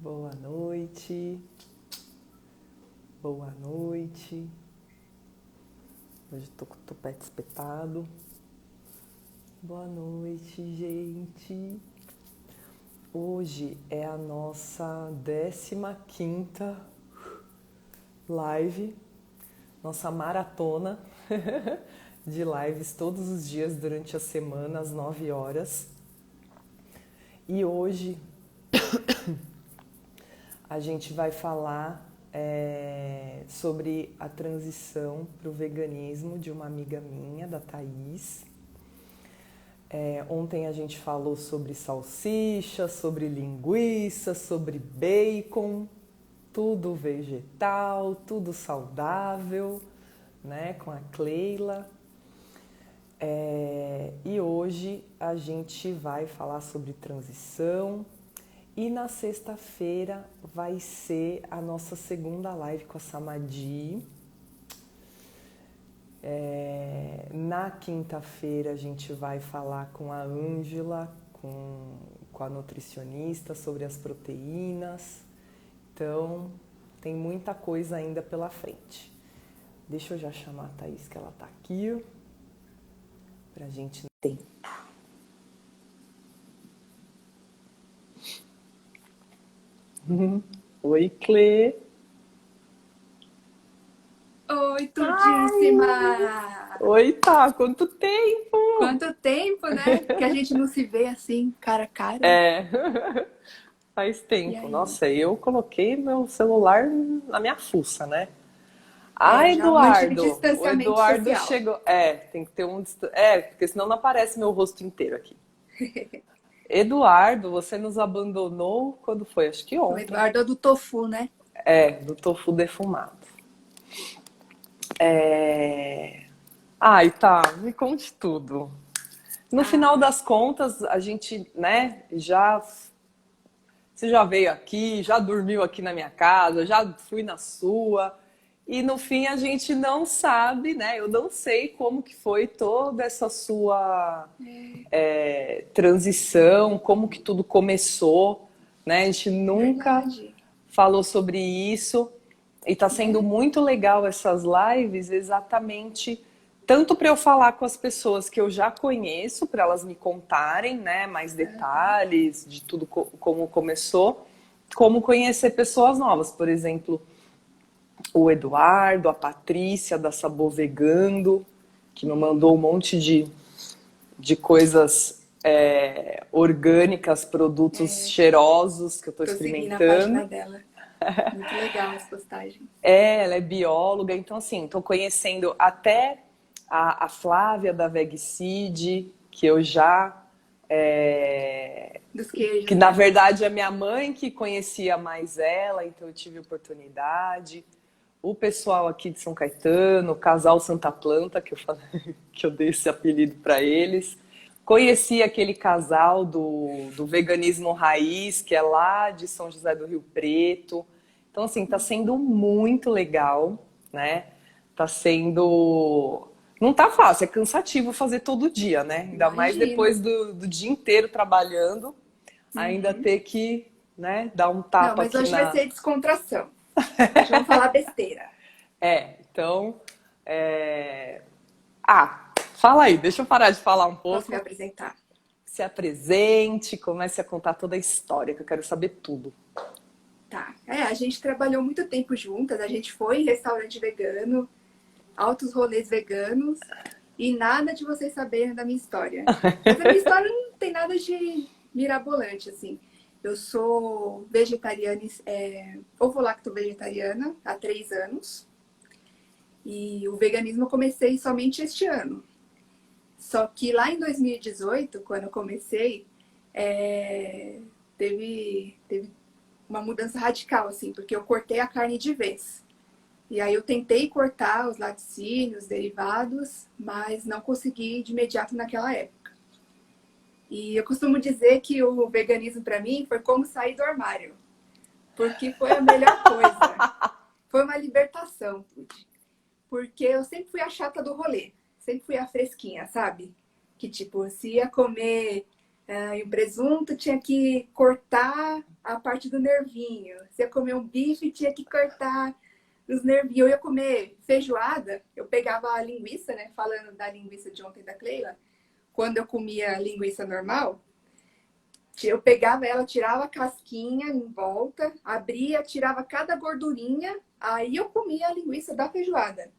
Boa noite, boa noite. Hoje tô com o topete espetado. Boa noite, gente. Hoje é a nossa 15ª live, nossa maratona de lives todos os dias durante a semana, às 9 horas. E hoje a gente vai falar sobre a transição para o veganismo de uma amiga minha, da Thaís. Ontem a gente falou sobre salsicha, sobre linguiça, sobre bacon, tudo vegetal, tudo saudável, né, com a Cleila. E hoje a gente vai falar sobre transição. E na sexta-feira vai ser a nossa segunda live com a Samadhi. Na quinta-feira a gente vai falar com a Ângela, com a nutricionista, sobre as proteínas. Então, tem muita coisa ainda pela frente. Deixa eu já chamar a Thaís, que ela tá aqui, pra gente ter. Oi, Clê. Oi, Tudíssima! Oi, tá, quanto tempo? Quanto tempo, né? Que a gente não se vê assim, cara a cara. Faz E tempo. aí? Nossa, eu coloquei meu celular na minha fuça, né? Já mantive Eduardo, o distanciamento Eduardo social. chegou. Tem que ter um. Porque senão não aparece meu rosto inteiro aqui. Eduardo, você nos abandonou quando foi? Acho que O ontem. Eduardo é do tofu, né? Do tofu defumado. Ai, tá, me conte tudo. No final Ah, das contas, a gente, né, você já veio aqui, já dormiu aqui na minha casa, já fui na sua. E no fim a gente não sabe, né? Eu não sei como que foi toda essa sua transição, como que tudo começou, né? A gente nunca verdade. falou sobre isso. E tá sendo Né? muito legal essas lives, exatamente tanto para eu falar com as pessoas que eu já conheço, para elas me contarem, né, mais detalhes de tudo como começou, como conhecer pessoas novas, por exemplo, o Eduardo, a Patrícia da Sabor Vegando, que me mandou um monte de coisas orgânicas, produtos cheirosos que eu estou Tô seguindo a experimentando. página dela. Muito legal as postagens. Ela é bióloga, então assim, estou conhecendo até a Flávia da VegSeed, que eu já. Dos Que queijos, na né? verdade é minha mãe que conhecia mais ela, então eu tive oportunidade. O pessoal aqui de São Caetano, o casal Santa Planta, que eu falei, que eu dei esse apelido para eles. Conheci aquele casal do veganismo raiz, que é lá de São José do Rio Preto. Então, assim, tá sendo muito legal, né? Tá sendo. Não tá fácil, é cansativo fazer todo dia, né? Ainda mais Imagino. depois do dia inteiro trabalhando, ainda Uhum. ter que, né, dar um Não, tapa mas aqui hoje vai na. ser descontração. Hoje vamos falar besteira. Então. Fala aí, deixa eu parar de falar um Posso me pouco. apresentar? Se apresente, comece a contar toda a história, que eu quero saber tudo. Tá. A gente trabalhou muito tempo juntas, a gente foi em restaurante vegano, altos rolês veganos e nada de vocês saberem da minha história. Mas a minha história não tem nada de mirabolante, assim. Eu sou vegetariana, ovo-lacto-vegetariana há 3 anos e o veganismo eu comecei somente este ano. Só que lá em 2018, quando eu comecei, teve uma mudança radical, assim, porque eu cortei a carne de vez. E aí eu tentei cortar os laticínios, derivados, mas não consegui de imediato naquela época. E eu costumo dizer que o veganismo para mim foi como sair do armário, porque foi a melhor coisa. Foi uma libertação, porque eu sempre fui a chata do rolê, sempre fui a fresquinha, sabe? Que tipo, se ia comer um presunto, tinha que cortar a parte do nervinho. Você ia comer um bife, tinha que cortar os nervinhos. Eu ia comer feijoada, eu pegava a linguiça, né? Falando da linguiça de ontem da Cleila, quando eu comia linguiça normal, eu pegava ela, tirava a casquinha em volta, abria, tirava cada gordurinha, aí eu comia a linguiça da feijoada.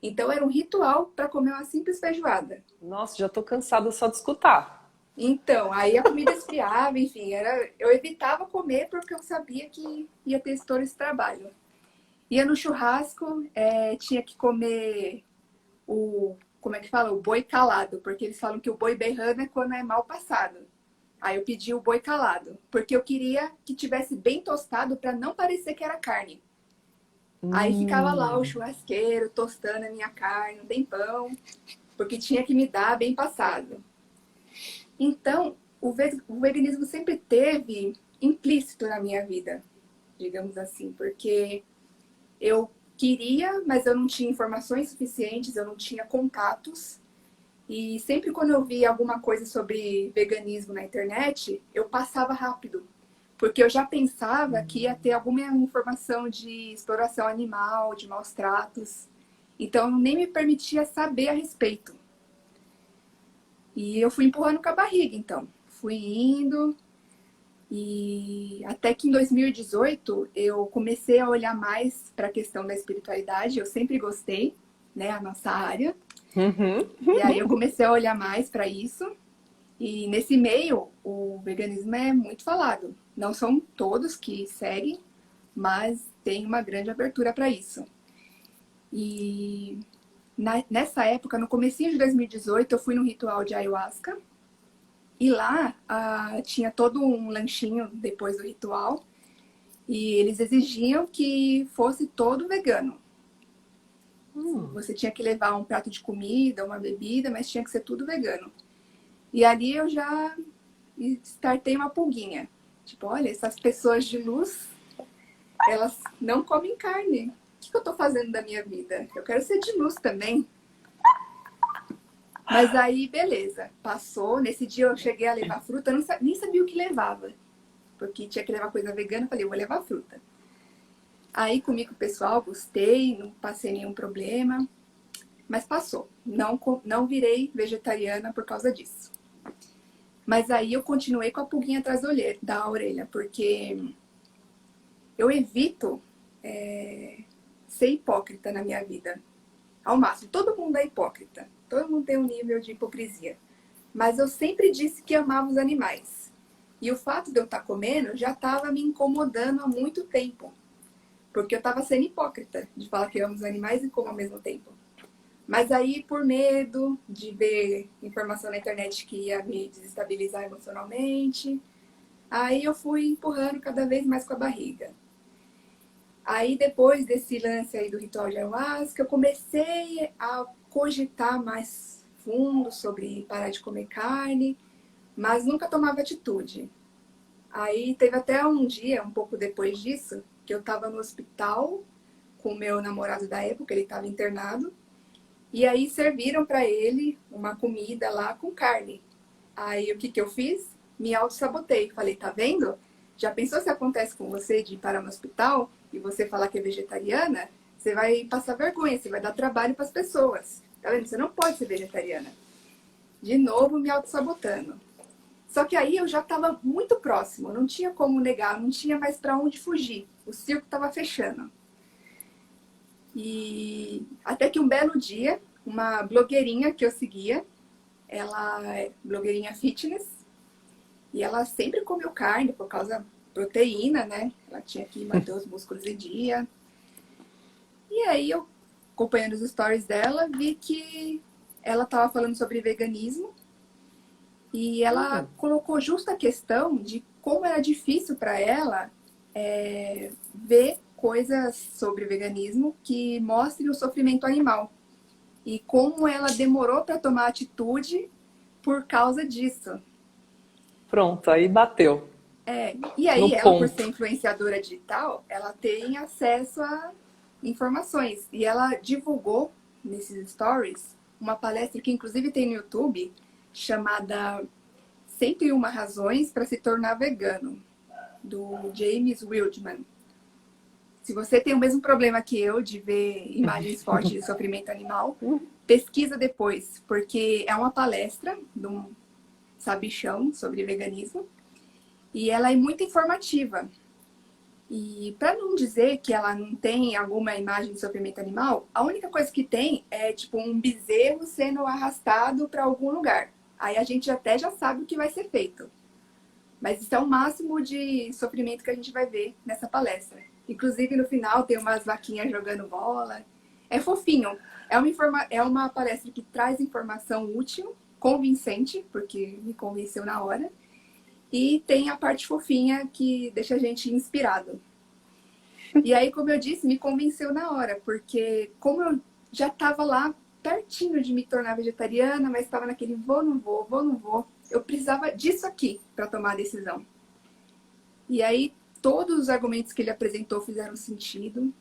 Então era um ritual para comer uma simples feijoada. Nossa, já tô cansada só de escutar. Então, aí a comida esfriava, enfim, eu evitava comer porque eu sabia que ia ter todo esse trabalho. Ia no churrasco, tinha que comer como é que fala? O boi calado, porque eles falam que o boi berrando é quando é mal passado. Aí eu pedi o boi calado, porque eu queria que tivesse bem tostado para não parecer que era carne. Aí ficava lá o churrasqueiro tostando a minha carne, um tempão, porque tinha que me dar bem passado. Então, o veganismo sempre teve implícito na minha vida, digamos assim, porque eu queria, mas eu não tinha informações suficientes, eu não tinha contatos. E sempre quando eu via alguma coisa sobre veganismo na internet, eu passava rápido. Porque eu já pensava que ia ter alguma informação de exploração animal, de maus tratos. Então, eu nem me permitia saber a respeito. E eu fui empurrando com a barriga, então. Fui indo. E até que em 2018 eu comecei a olhar mais para a questão da espiritualidade. Eu sempre gostei, né, a nossa área. E aí eu comecei a olhar mais para isso. E nesse meio, o veganismo é muito falado. Não são todos que seguem, mas tem uma grande abertura para isso. E nessa época, no comecinho de 2018, eu fui no ritual de ayahuasca. E lá tinha todo um lanchinho depois do ritual. E eles exigiam que fosse todo vegano. Você tinha que levar um prato de comida, uma bebida, mas tinha que ser tudo vegano. E ali eu já startei uma pulguinha. Tipo, olha, essas pessoas de luz, elas não comem carne. O que eu tô fazendo da minha vida? Eu quero ser de luz também. Mas aí, beleza, passou. Nesse dia eu cheguei a levar fruta, eu nem sabia o que levava. Porque tinha que levar coisa vegana, eu falei, eu vou levar fruta. Aí comi com o pessoal, gostei, não passei nenhum problema. Mas passou. Não virei vegetariana por causa disso. Mas aí eu continuei com a pulguinha atrás da orelha, porque eu evito ser hipócrita na minha vida. Ao máximo. Todo mundo é hipócrita. Todo mundo tem um nível de hipocrisia. Mas eu sempre disse que amava os animais. E o fato de eu estar comendo já estava me incomodando há muito tempo. Porque eu estava sendo hipócrita de falar que eu amo os animais e como ao mesmo tempo. Mas aí, por medo de ver informação na internet que ia me desestabilizar emocionalmente, aí eu fui empurrando cada vez mais com a barriga. Aí, depois desse lance aí do ritual de ayahuasca, eu comecei a cogitar mais fundo sobre parar de comer carne, mas nunca tomava atitude. Aí, teve até um dia, um pouco depois disso, que eu estava no hospital com o meu namorado da época, ele estava internado. E aí serviram para ele uma comida lá com carne. Aí o que eu fiz? Me auto-sabotei. Falei, tá vendo? Já pensou se acontece com você de ir para no hospital e você falar que é vegetariana? Você vai passar vergonha, você vai dar trabalho para as pessoas. Tá vendo? Você não pode ser vegetariana. De novo me auto-sabotando. Só que aí eu já estava muito próximo, não tinha como negar, não tinha mais para onde fugir. O circo estava fechando. E até que um belo dia, uma blogueirinha que eu seguia, ela é blogueirinha fitness, e ela sempre comeu carne por causa da proteína, né? Ela tinha que manter os músculos em dia. E aí eu, acompanhando os stories dela, vi que ela estava falando sobre veganismo, e ela colocou justo a questão de como era difícil para ela ver coisas sobre veganismo que mostrem o sofrimento animal. E como ela demorou para tomar atitude por causa disso. Pronto, aí bateu E no aí ela, por ser ponto. influenciadora digital, ela tem acesso a informações. E ela divulgou nesses stories uma palestra que inclusive tem no YouTube, chamada 101 Razões para se tornar vegano, do James Wildman. Se você tem o mesmo problema que eu de ver imagens fortes de sofrimento animal, pesquisa depois, porque é uma palestra de um sabichão sobre veganismo e ela é muito informativa. E para não dizer que ela não tem alguma imagem de sofrimento animal, a única coisa que tem é tipo um bezerro sendo arrastado para algum lugar. Aí a gente até já sabe o que vai ser feito. Mas isso é o máximo de sofrimento que a gente vai ver nessa palestra. Inclusive no final tem umas vaquinhas jogando bola. É fofinho. É uma palestra que traz informação útil, convincente, porque me convenceu na hora. E tem a parte fofinha que deixa a gente inspirado. E aí, como eu disse, me convenceu na hora, porque como eu já estava lá pertinho de me tornar vegetariana, mas estava naquele vou, não vou, vou, não vou, eu precisava disso aqui para tomar a decisão. E aí, todos os argumentos que ele apresentou fizeram sentido.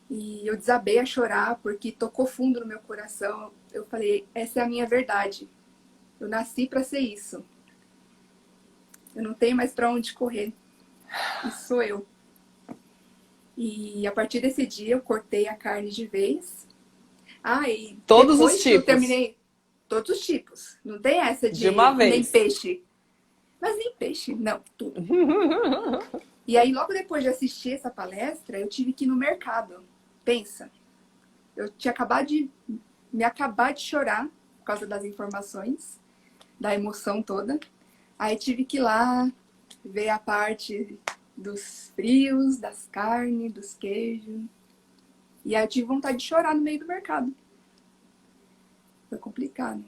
E eu desabei a chorar, porque tocou fundo no meu coração. Eu falei, essa é a minha verdade. Eu nasci para ser isso. Eu não tenho mais para onde correr. Isso sou eu. E a partir desse dia eu cortei a carne de vez. Ah, e Todos depois os que eu tipos. terminei, todos os tipos. Não tem essa de uma vez. nem peixe. Mas nem peixe, não, tudo. E aí logo depois de assistir essa palestra, eu tive que ir no mercado. Pensa, eu tinha acabado de chorar por causa das informações, da emoção toda. Aí tive que ir lá ver a parte dos frios, das carnes, dos queijos. E aí eu tive vontade de chorar no meio do mercado. Foi complicado.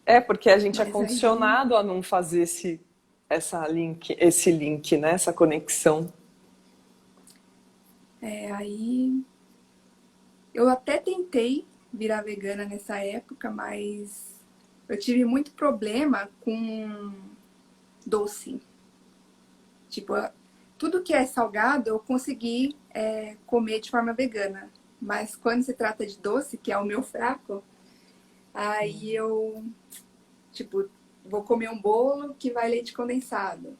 É, porque a gente é Mas condicionado a não fazer esse link, né? Essa conexão. Aí eu até tentei virar vegana nessa época, mas eu tive muito problema com doce. Tipo, tudo que é salgado eu consegui comer de forma vegana. Mas quando se trata de doce, que é o meu fraco, aí eu, tipo, vou comer um bolo que vai leite condensado.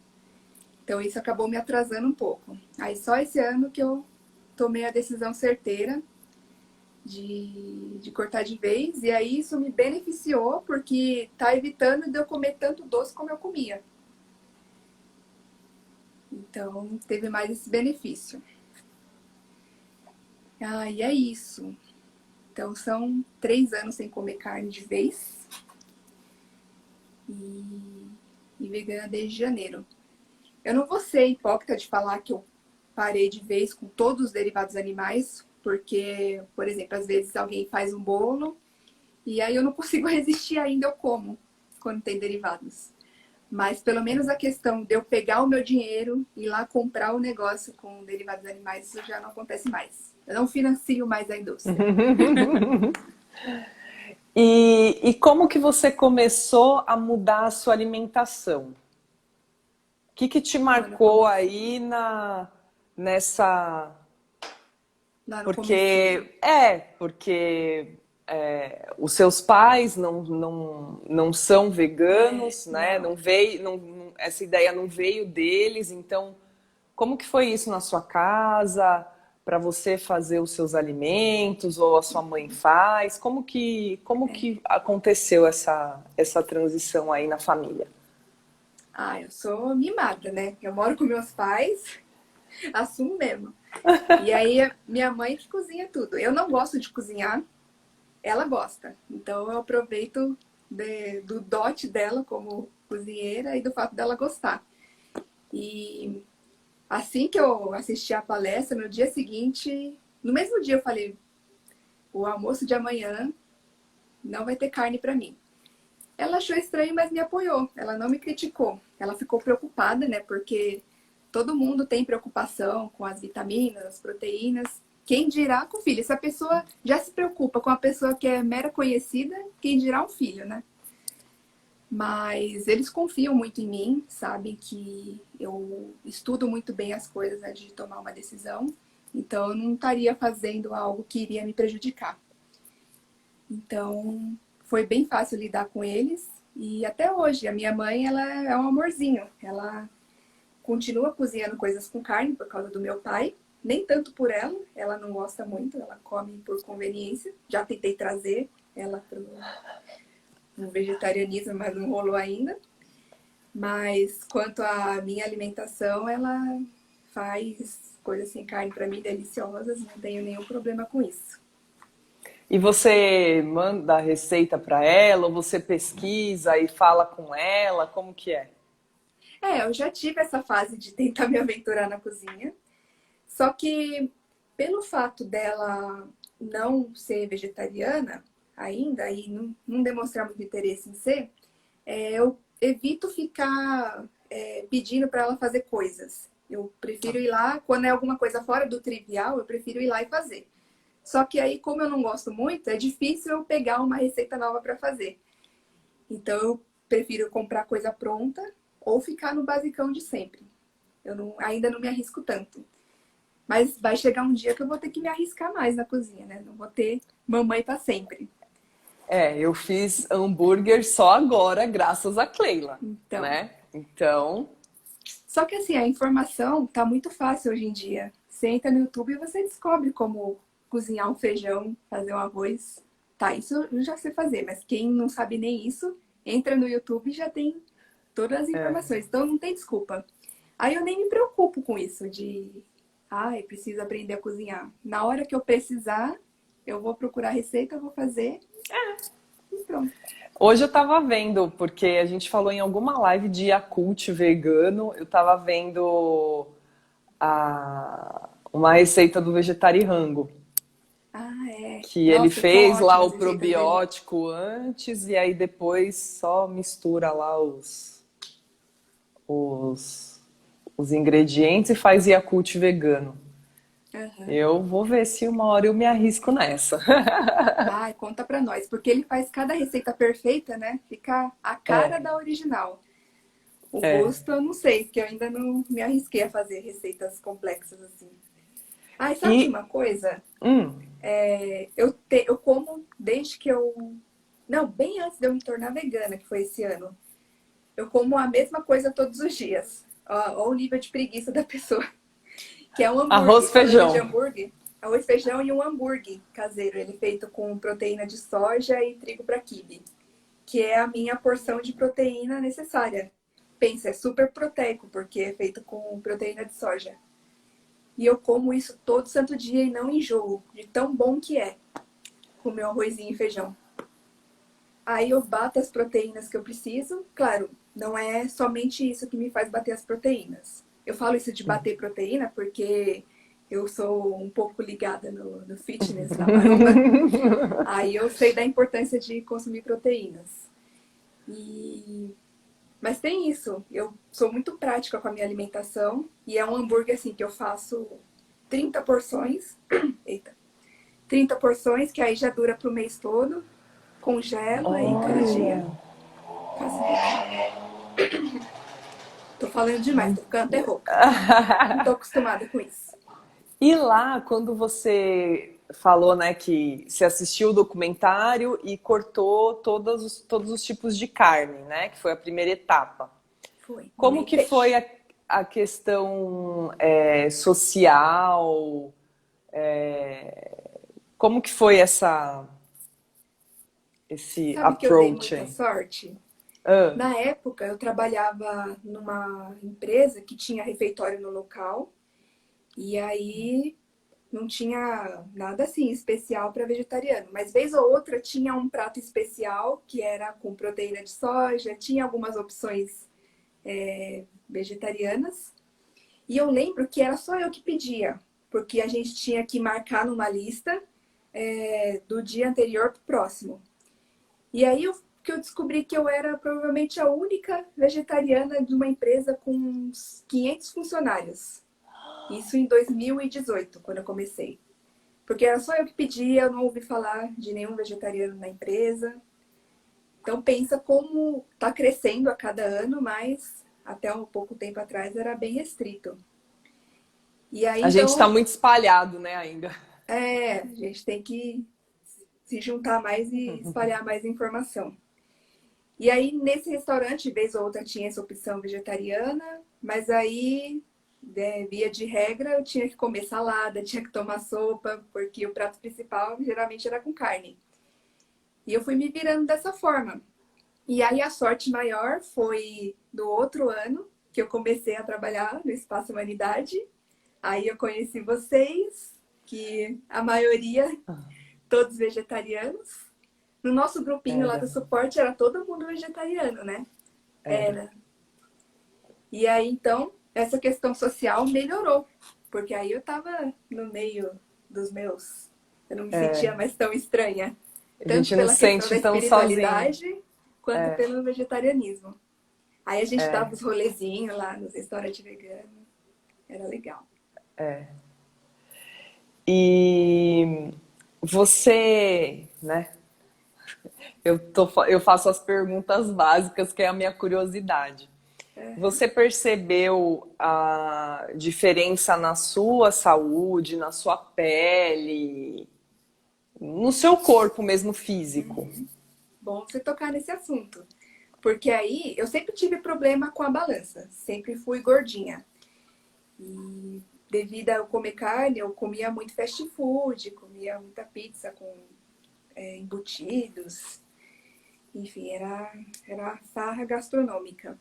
Então isso acabou me atrasando um pouco. Aí só esse ano que eu tomei a decisão certeira de cortar de vez. E aí isso me beneficiou, porque tá evitando de eu comer tanto doce como eu comia. Então, teve mais esse benefício. Ah, e é isso. Então, são 3 anos sem comer carne de vez. E vegana desde janeiro. Eu não vou ser hipócrita de falar que eu parei de vez com todos os derivados animais, porque, por exemplo, às vezes alguém faz um bolo e aí eu não consigo resistir ainda, eu como quando tem derivados. Mas pelo menos a questão de eu pegar o meu dinheiro e ir lá comprar o negócio com derivados animais, isso já não acontece mais. Eu não financio mais a indústria. E como que você começou a mudar a sua alimentação? O que te marcou aí nessa... Lá no comecinho. Porque os seus pais não são veganos, né? Não. Essa ideia não veio deles, então como que foi isso na sua casa, para você fazer os seus alimentos, ou a sua mãe faz? Como que aconteceu essa transição aí na família? Ah, eu sou mimada, né? Eu moro com meus pais, assumo mesmo. E aí, minha mãe que cozinha tudo. Eu não gosto de cozinhar, ela gosta. Então, eu aproveito do dote dela como cozinheira e do fato dela gostar. E assim que eu assisti a palestra, no dia seguinte, no mesmo dia eu falei, o almoço de amanhã não vai ter carne para mim. Ela achou estranho, mas me apoiou. Ela não me criticou. Ela ficou preocupada, né? Porque todo mundo tem preocupação com as vitaminas, as proteínas. Quem dirá com o filho? Se a pessoa já se preocupa com a pessoa que é mera conhecida, quem dirá um filho, né? Mas eles confiam muito em mim, sabem que eu estudo muito bem as coisas antes de tomar uma decisão. Então, eu não estaria fazendo algo que iria me prejudicar. Então, foi bem fácil lidar com eles. E até hoje, a minha mãe, ela é um amorzinho. Ela continua cozinhando coisas com carne por causa do meu pai. Nem tanto por ela, ela não gosta muito, ela come por conveniência. Já tentei trazer ela para o vegetarianismo, mas não rolou ainda. Mas quanto à minha alimentação, ela faz coisas sem carne para mim deliciosas, não tenho nenhum problema com isso. E você manda a receita para ela, ou você pesquisa e fala com ela? Como que é? Eu já tive essa fase de tentar me aventurar na cozinha. Só que pelo fato dela não ser vegetariana ainda e não demonstrar muito interesse em ser, eu evito ficar pedindo para ela fazer coisas. Eu prefiro ir lá, quando é alguma coisa fora do trivial, eu prefiro ir lá e fazer. Só que aí, como eu não gosto muito, é difícil eu pegar uma receita nova para fazer. Então, eu prefiro comprar coisa pronta ou ficar no basicão de sempre. Ainda não me arrisco tanto. Mas vai chegar um dia que eu vou ter que me arriscar mais na cozinha, né? Não vou ter mamãe para sempre. Eu fiz hambúrguer só agora, graças a Cleila, Então, né? Então, só que assim, a informação tá muito fácil hoje em dia. Você entra no YouTube e você descobre como cozinhar um feijão, fazer um arroz. Tá, isso eu já sei fazer, mas quem não sabe nem isso, entra no YouTube e já tem todas as informações. Então não tem desculpa. Aí eu nem me preocupo com isso eu preciso aprender a cozinhar. Na hora que eu precisar, eu vou procurar receita, eu vou fazer e pronto. hoje eu tava vendo, porque a gente falou em alguma live de Yakult vegano, eu tava vendo uma receita do Vegetarirango, Ah, é. que ele Nossa, são fez lá o ótimas receitas dele. probiótico antes e aí depois só mistura lá os, os ingredientes e faz Yakult vegano. Aham. Eu vou ver se uma hora eu me arrisco nessa. Ai, conta pra nós, porque ele faz cada receita perfeita, né? Fica a cara É, da original. O é. gosto eu não sei, porque eu ainda não me arrisquei a fazer receitas complexas assim. Ai, sabe de E, uma coisa? hum, Eu como desde que eu. Não, bem antes de eu me tornar vegana, que foi esse ano. Eu como a mesma coisa todos os dias. Ó o nível de preguiça da pessoa. Que é um arroz, hambúrguer. Falando de feijão. hambúrguer, arroz, feijão e um hambúrguer caseiro. Ele é feito com proteína de soja e trigo para quibe. Que é a minha porção de proteína necessária. Pensa, é super proteico, porque é feito com proteína de soja. E eu como isso todo santo dia e não enjoo, de tão bom que é com meu arrozinho e feijão. Aí eu bato as proteínas que eu preciso. Claro, não é somente isso que me faz bater as proteínas. Eu falo isso de bater proteína porque eu sou um pouco ligada no fitness, na maromba. Aí eu sei da importância de consumir proteínas. Mas tem isso. Eu sou muito prática com a minha alimentação. E é um hambúrguer assim que eu faço 30 porções. Eita. 30 porções, que aí já dura pro mês todo. Congelo aí cada dia. Olha. Faço um pouquinho. Tô falando demais, tô ficando até rouca. Não tô acostumada com isso. E lá, quando você falou, né, que se assistiu o documentário e cortou todos os tipos de carne, né, que foi a primeira etapa. Foi. Como Nem que foi peixe. a questão social? Como que foi esse Sabe que eu dei approach muita aí? sorte? Ah, Na época, eu trabalhava numa empresa que tinha refeitório no local. E aí não tinha nada assim especial para vegetariano, mas vez ou outra tinha um prato especial que era com proteína de soja, tinha algumas opções vegetarianas. E eu lembro que era só eu que pedia, porque a gente tinha que marcar numa lista do dia anterior pro próximo. E aí que eu descobri que eu era provavelmente a única vegetariana de uma empresa com uns 500 funcionários. Isso em 2018, quando eu comecei. Porque era só eu que pedia, eu não ouvi falar de nenhum vegetariano na empresa. Então pensa como está crescendo a cada ano, mas até um pouco tempo atrás era bem restrito. E aí a gente está então, muito espalhado, né, ainda. a gente tem que se juntar mais e espalhar mais informação. E aí nesse restaurante, vez ou outra, tinha essa opção vegetariana, Mas aí, via de regra, eu tinha que comer salada, tinha que tomar sopa, porque o prato principal geralmente era com carne. E eu fui me virando dessa forma. E aí a sorte maior foi do outro ano, que eu comecei a trabalhar no Espaço Humanidade. Aí eu conheci vocês, que a maioria, todos vegetarianos. No nosso grupinho lá Era, do suporte era todo mundo vegetariano, né? era. Era. E aí então, essa questão social melhorou, porque aí eu tava no meio dos meus. Eu não me sentia mais tão estranha, A tanto gente não pela se questão da sente tão sozinho. espiritualidade, quanto pelo vegetarianismo. Aí a gente dava os rolezinhos lá nos restaurantes veganos. Era legal. E você, né? Eu faço as perguntas básicas, que é a minha curiosidade. Você percebeu a diferença na sua saúde, na sua pele, no seu corpo mesmo físico? Bom você tocar nesse assunto. Porque aí eu sempre tive problema com a balança. Sempre fui gordinha. E devido a eu comer carne, eu comia muito fast food, comia muita pizza com embutidos. Enfim, era farra gastronômica.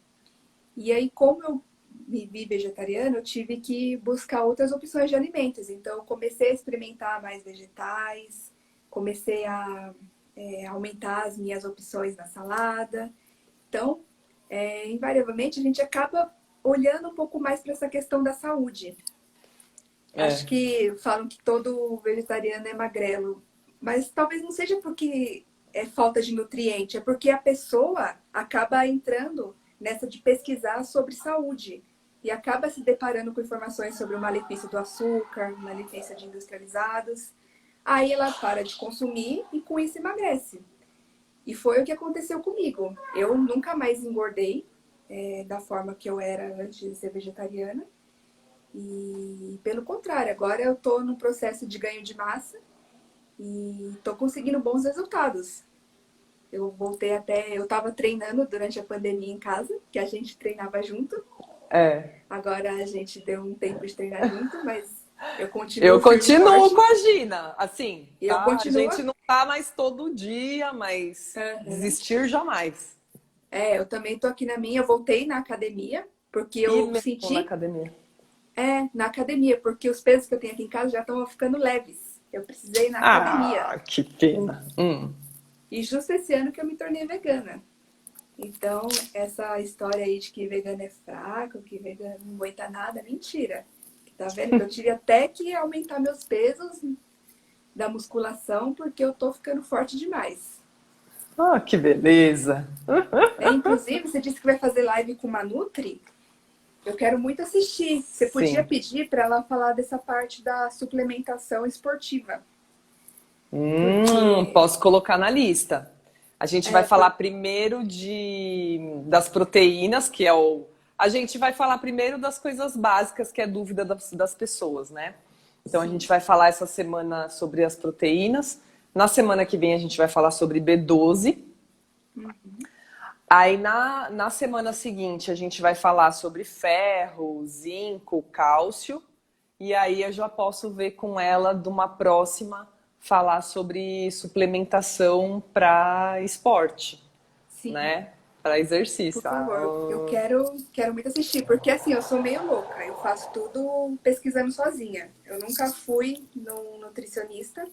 E aí, como eu me vi vegetariana, eu tive que buscar outras opções de alimentos. Então, eu comecei a experimentar mais vegetais, comecei a aumentar as minhas opções na salada. Então, invariavelmente, a gente acaba olhando um pouco mais para essa questão da saúde. Acho É, que falam que todo vegetariano é magrelo, mas talvez não seja porque é falta de nutriente, é porque a pessoa acaba entrando nessa de pesquisar sobre saúde e acaba se deparando com informações sobre o malefício do açúcar, o malefício de industrializados. Aí ela para de consumir e com isso emagrece. E foi o que aconteceu comigo. Eu nunca mais engordei da forma que eu era antes de ser vegetariana. E pelo contrário, agora eu estou num processo de ganho de massa e estou conseguindo bons resultados. Eu voltei até, eu estava treinando durante a pandemia em casa, que a gente treinava junto. é. Agora a gente deu um tempo de treinar junto, mas eu Eu continuo firme e continuo forte. com a Gina, assim, E eu tá? A continuo. gente não tá mais todo dia, mas Uhum. desistir jamais. Eu também estou aqui na minha, eu voltei na academia, porque Ir eu mesmo na senti, academia. na academia, porque os pesos que eu tenho aqui em casa já estão ficando leves. Eu precisei ir na academia. Ah, que pena. E justo esse ano que eu me tornei vegana. Então, essa história aí de que vegano é fraco, que vegano não aguenta nada, é mentira. Tá vendo que eu tive até que aumentar meus pesos da musculação porque eu tô ficando forte demais. Ah, que beleza. Inclusive, você disse que vai fazer live com uma Nutri. Eu quero muito assistir. Você podia Sim. pedir para ela falar dessa parte da suplementação esportiva. Porque Posso colocar na lista. A gente vai é, falar por- primeiro das proteínas, que é o. A gente vai falar primeiro das coisas básicas, que é dúvida das pessoas, né? Então a sim. gente vai falar essa semana sobre as proteínas. Na semana que vem a gente vai falar sobre B12. Aí na semana seguinte a gente vai falar sobre ferro, zinco, cálcio. E aí eu já posso ver com ela de uma próxima falar sobre suplementação para esporte, Sim. né? Para Por exercício. favor, eu quero muito assistir, porque assim, eu sou meio louca, eu faço tudo pesquisando sozinha. Eu nunca fui num nutricionista,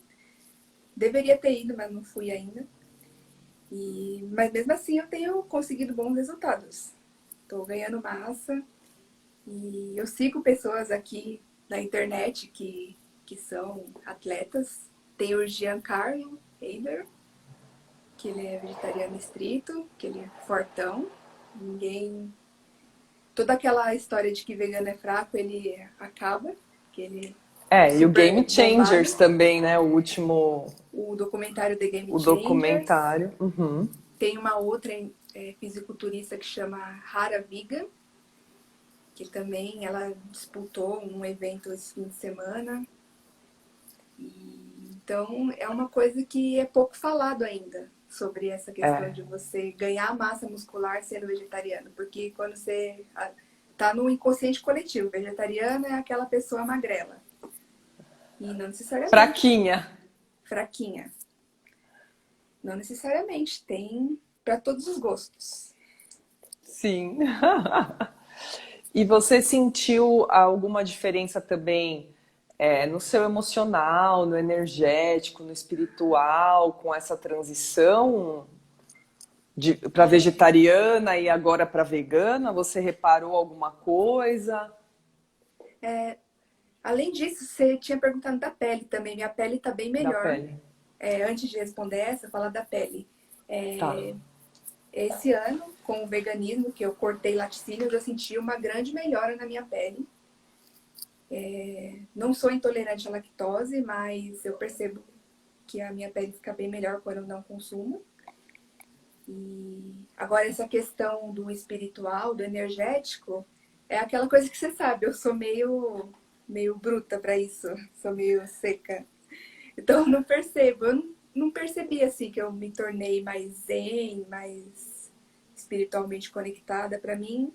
deveria ter ido, mas não fui ainda. Mas mesmo assim eu tenho conseguido bons resultados. Estou ganhando massa e eu sigo pessoas aqui na internet que são atletas. Tem o Giancarlo Eider, que ele é vegetariano estrito, que ele é fortão. Ninguém toda aquela história de que vegano é fraco, ele acaba, que ele é E o Game super Changers bombado. também, né? O último, O documentário The Game o Changers. documentário. Uhum. Tem uma outra fisiculturista que chama Hara Viga, que também ela disputou um evento esse fim de semana. Então é uma coisa que é pouco falado ainda sobre essa questão É, de você ganhar massa muscular sendo vegetariano, porque quando você tá no inconsciente coletivo. Vegetariana é aquela pessoa magrela. E não necessariamente. Fraquinha. Fraquinha. Não necessariamente. Tem para todos os gostos. Sim. E você sentiu alguma diferença também no seu emocional, no energético, no espiritual, com essa transição para vegetariana e agora para vegana? Você reparou alguma coisa? Além disso, você tinha perguntado da pele também. Minha pele está bem Da melhor. pele. Antes de responder essa, falar da pele. Tá. Esse ano, com o veganismo, que eu cortei laticínios, eu senti uma grande melhora na minha pele. Não sou intolerante à lactose, mas eu percebo que a minha pele fica bem melhor quando eu não consumo. E agora essa questão do espiritual, do energético, é aquela coisa que você sabe, eu sou meio bruta para isso, sou meio seca. Então eu não percebo, não percebi assim que eu me tornei mais zen, mais espiritualmente conectada. Para mim,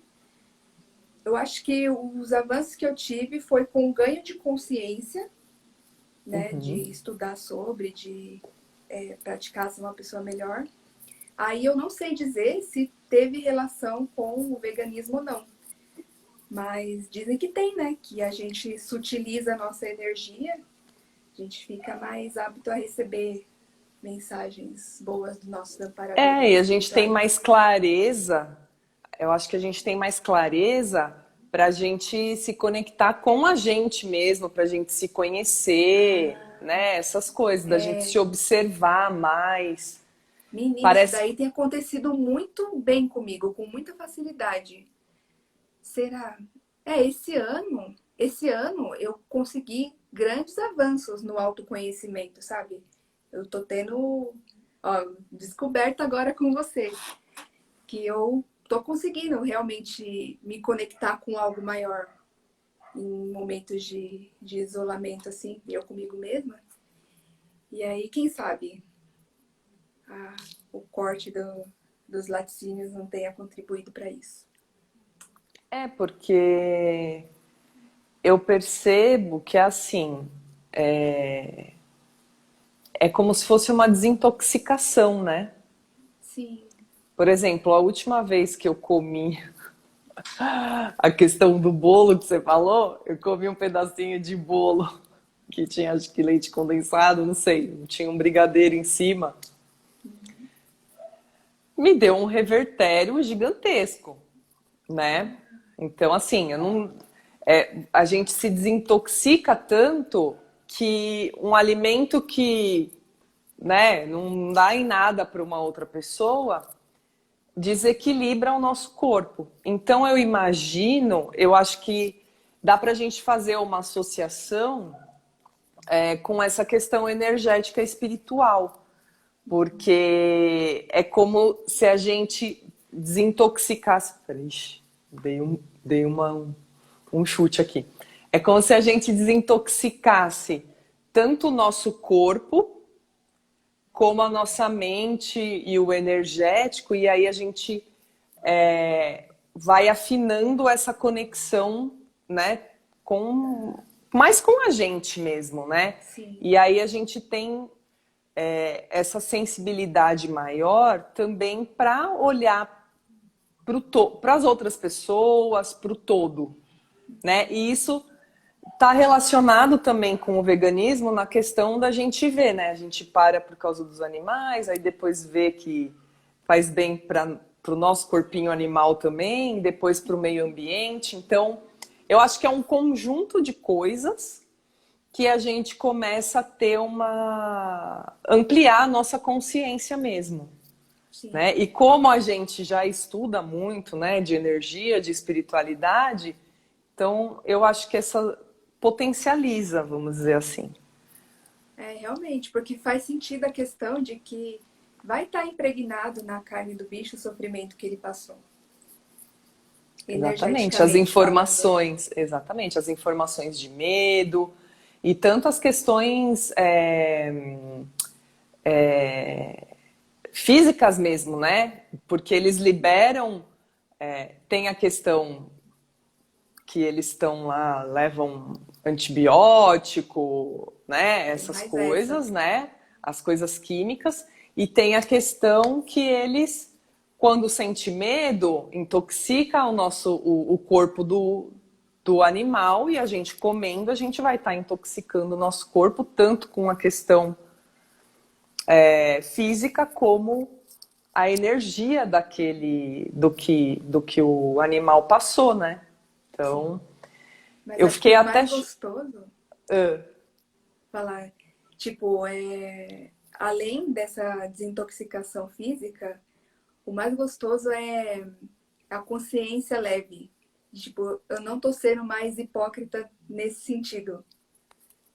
eu acho que os avanços que eu tive foi com o ganho de consciência, né, de estudar sobre, de praticar ser uma pessoa melhor. Aí eu não sei dizer se teve relação com o veganismo ou não. Mas dizem que tem, né? Que a gente sutiliza a nossa energia, a gente fica mais apto a receber mensagens boas do nosso amparador. E a gente tem mais clareza, eu acho que a gente tem mais clareza para a gente se conectar com a gente mesmo, para a gente se conhecer, né? Essas coisas, da gente se observar mais. Menina, Parece... isso daí tem acontecido muito bem comigo, com muita facilidade. Será? Esse ano eu consegui grandes avanços no autoconhecimento, sabe? Eu tô tendo, descoberta agora com você, que eu tô conseguindo realmente me conectar com algo maior em momentos de isolamento, assim, eu comigo mesma. E aí, quem sabe, o corte dos laticínios não tenha contribuído para isso. Porque eu percebo que assim, é como se fosse uma desintoxicação, né? Sim. Por exemplo, a última vez que eu comi a questão do bolo que você falou, eu comi um pedacinho de bolo que tinha, acho que leite condensado, não sei, tinha um brigadeiro em cima. Me deu um revertério gigantesco, né? Então, assim, a gente se desintoxica tanto que um alimento que, né, não dá em nada para uma outra pessoa desequilibra o nosso corpo. Então eu imagino, eu acho que dá para a gente fazer uma associação com essa questão energética espiritual, porque é como se a gente desintoxicasse. Peraí, dei um chute aqui. É como se a gente desintoxicasse tanto o nosso corpo como a nossa mente e o energético, e aí a gente vai afinando essa conexão, né, mais com a gente mesmo, né? Sim. E aí a gente tem essa sensibilidade maior também para olhar para as outras pessoas, para o todo, né? E isso está relacionado também com o veganismo na questão da gente ver, né? A gente para por causa dos animais, aí depois vê que faz bem para o nosso corpinho animal também, depois para o meio ambiente. Então, eu acho que é um conjunto de coisas que a gente começa a ter ampliar a nossa consciência mesmo. Né? E como a gente já estuda muito, né, de energia, de espiritualidade, então eu acho que essa potencializa, vamos dizer assim. Realmente, porque faz sentido a questão de que vai estar impregnado na carne do bicho o sofrimento que ele passou. Exatamente, as informações, exatamente, as informações de medo e tantas questões físicas mesmo, né? Porque eles liberam, tem a questão que eles estão lá, levam antibiótico, né? Essas mais coisas, essa. né? As coisas químicas. E tem a questão que eles, quando sente medo, intoxica o corpo do animal e a gente comendo, a gente vai estar intoxicando o nosso corpo, tanto com a questão física como a energia do que o animal passou, né? Sim. Então, Mas eu acho que fiquei o até. mais gostoso, Ah, falar, tipo, além dessa desintoxicação física, o mais gostoso é a consciência leve. Tipo, eu não tô sendo mais hipócrita nesse sentido,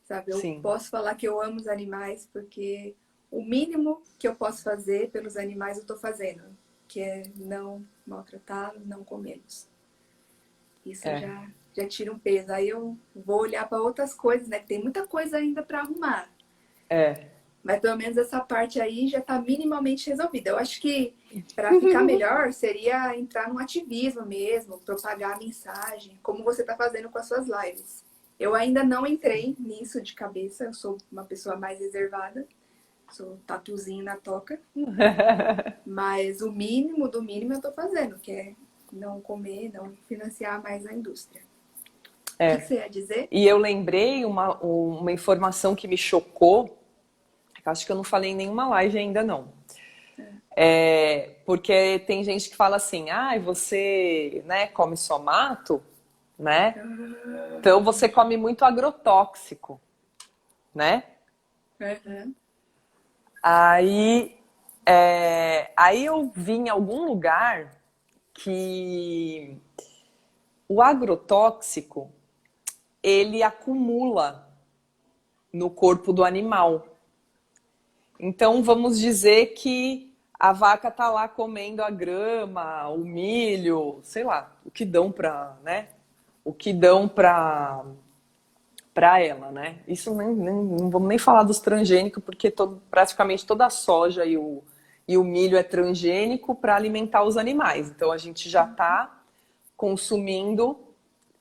sabe? Eu sim, posso falar que eu amo os animais porque o mínimo que eu posso fazer pelos animais eu tô fazendo, que é não maltratá-los, não comê-los. Isso é, já tira um peso. Aí eu vou olhar para outras coisas, né? Que tem muita coisa ainda para arrumar. é. Mas pelo menos essa parte aí já está minimamente resolvida. Eu acho que para ficar melhor seria entrar num ativismo mesmo, propagar a mensagem, como você está fazendo com as suas lives. Eu ainda não entrei nisso de cabeça, eu sou uma pessoa mais reservada, sou tatuzinho na toca, mas o mínimo do mínimo eu estou fazendo, que é não comer, não financiar mais a indústria. O que você ia dizer? E eu lembrei uma informação que me chocou, que acho que eu não falei em nenhuma live ainda não. Porque tem gente que fala assim, você, né, come só mato, né? Então você come muito agrotóxico, né? Uhum. Aí, aí eu vi em algum lugar que o agrotóxico ele acumula no corpo do animal. Então vamos dizer que a vaca tá lá comendo a grama, o milho, sei lá, o que dão para, né? O que dão para ela, né? Isso não vamos nem falar dos transgênicos, porque praticamente toda a soja e o milho é transgênico para alimentar os animais. Então a gente já está consumindo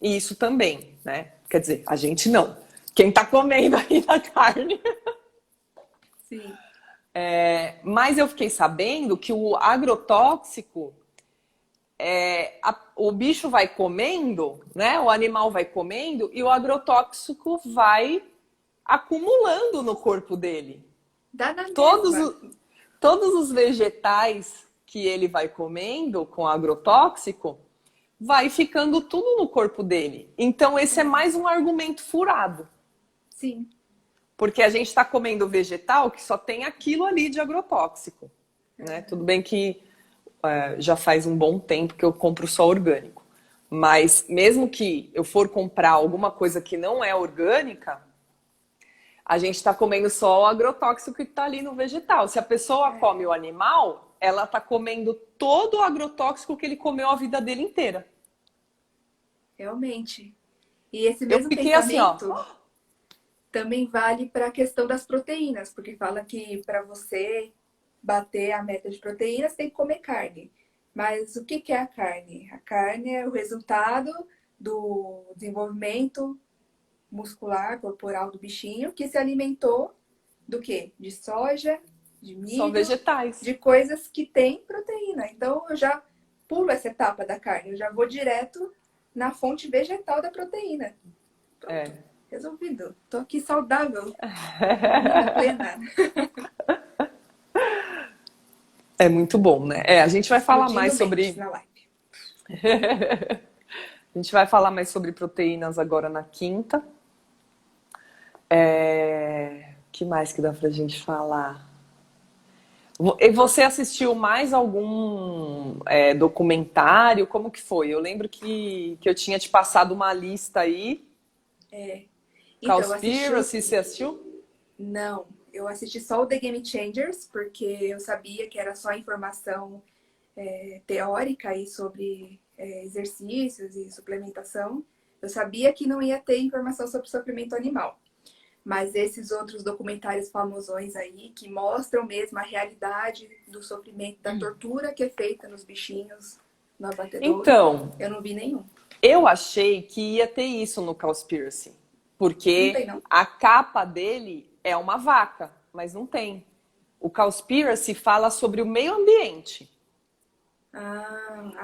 isso também, né? Quer dizer, a gente não. Quem está comendo aí a carne. Sim. Mas eu fiquei sabendo que o agrotóxico, o bicho vai comendo, né? O animal vai comendo e o agrotóxico vai acumulando no corpo dele. Dá na Todos, mesma. todos os vegetais que ele vai comendo com agrotóxico vai ficando tudo no corpo dele. Então esse é mais um argumento furado. Sim. Porque a gente está comendo vegetal que só tem aquilo ali de agrotóxico. Né? Tudo bem que já faz um bom tempo que eu compro só orgânico. Mas mesmo que eu for comprar alguma coisa que não é orgânica, a gente está comendo só o agrotóxico que está ali no vegetal. Se a pessoa come o animal, ela está comendo todo o agrotóxico que ele comeu a vida dele inteira. Realmente. E esse Eu mesmo fiquei assim, ó. pensamento também vale para a questão das proteínas, porque fala que para você bater a meta de proteínas tem que comer carne. Mas o que é a carne? A carne é o resultado do desenvolvimento muscular, corporal do bichinho, que se alimentou do quê? De soja, de Só milho, vegetais. de coisas que têm proteína. Então eu já pulo essa etapa da carne, eu já vou direto na fonte vegetal da proteína. Pronto, É. resolvido. Tô aqui saudável, menina plena. É muito bom, né? A gente vai falar Explodindo mais mentes sobre. na live. A gente vai falar mais sobre proteínas agora na quinta. Que mais que dá pra gente falar? E você assistiu mais algum documentário? Como que foi? Eu lembro que eu tinha te passado uma lista aí. Então, eu assisti os... Cowspiracy, você assistiu? Não, eu assisti só o The Game Changers, porque eu sabia que era só informação teórica aí sobre exercícios e suplementação. Eu sabia que não ia ter informação sobre suplemento animal. Mas esses outros documentários famosões aí, que mostram mesmo a realidade do sofrimento, da tortura que é feita nos bichinhos, no abatedouro. Então, Eu não vi nenhum. eu achei que ia ter isso no Cowspiracy, Não porque tem, não. a capa dele é uma vaca, mas não tem. O Cowspiracy fala sobre o meio ambiente.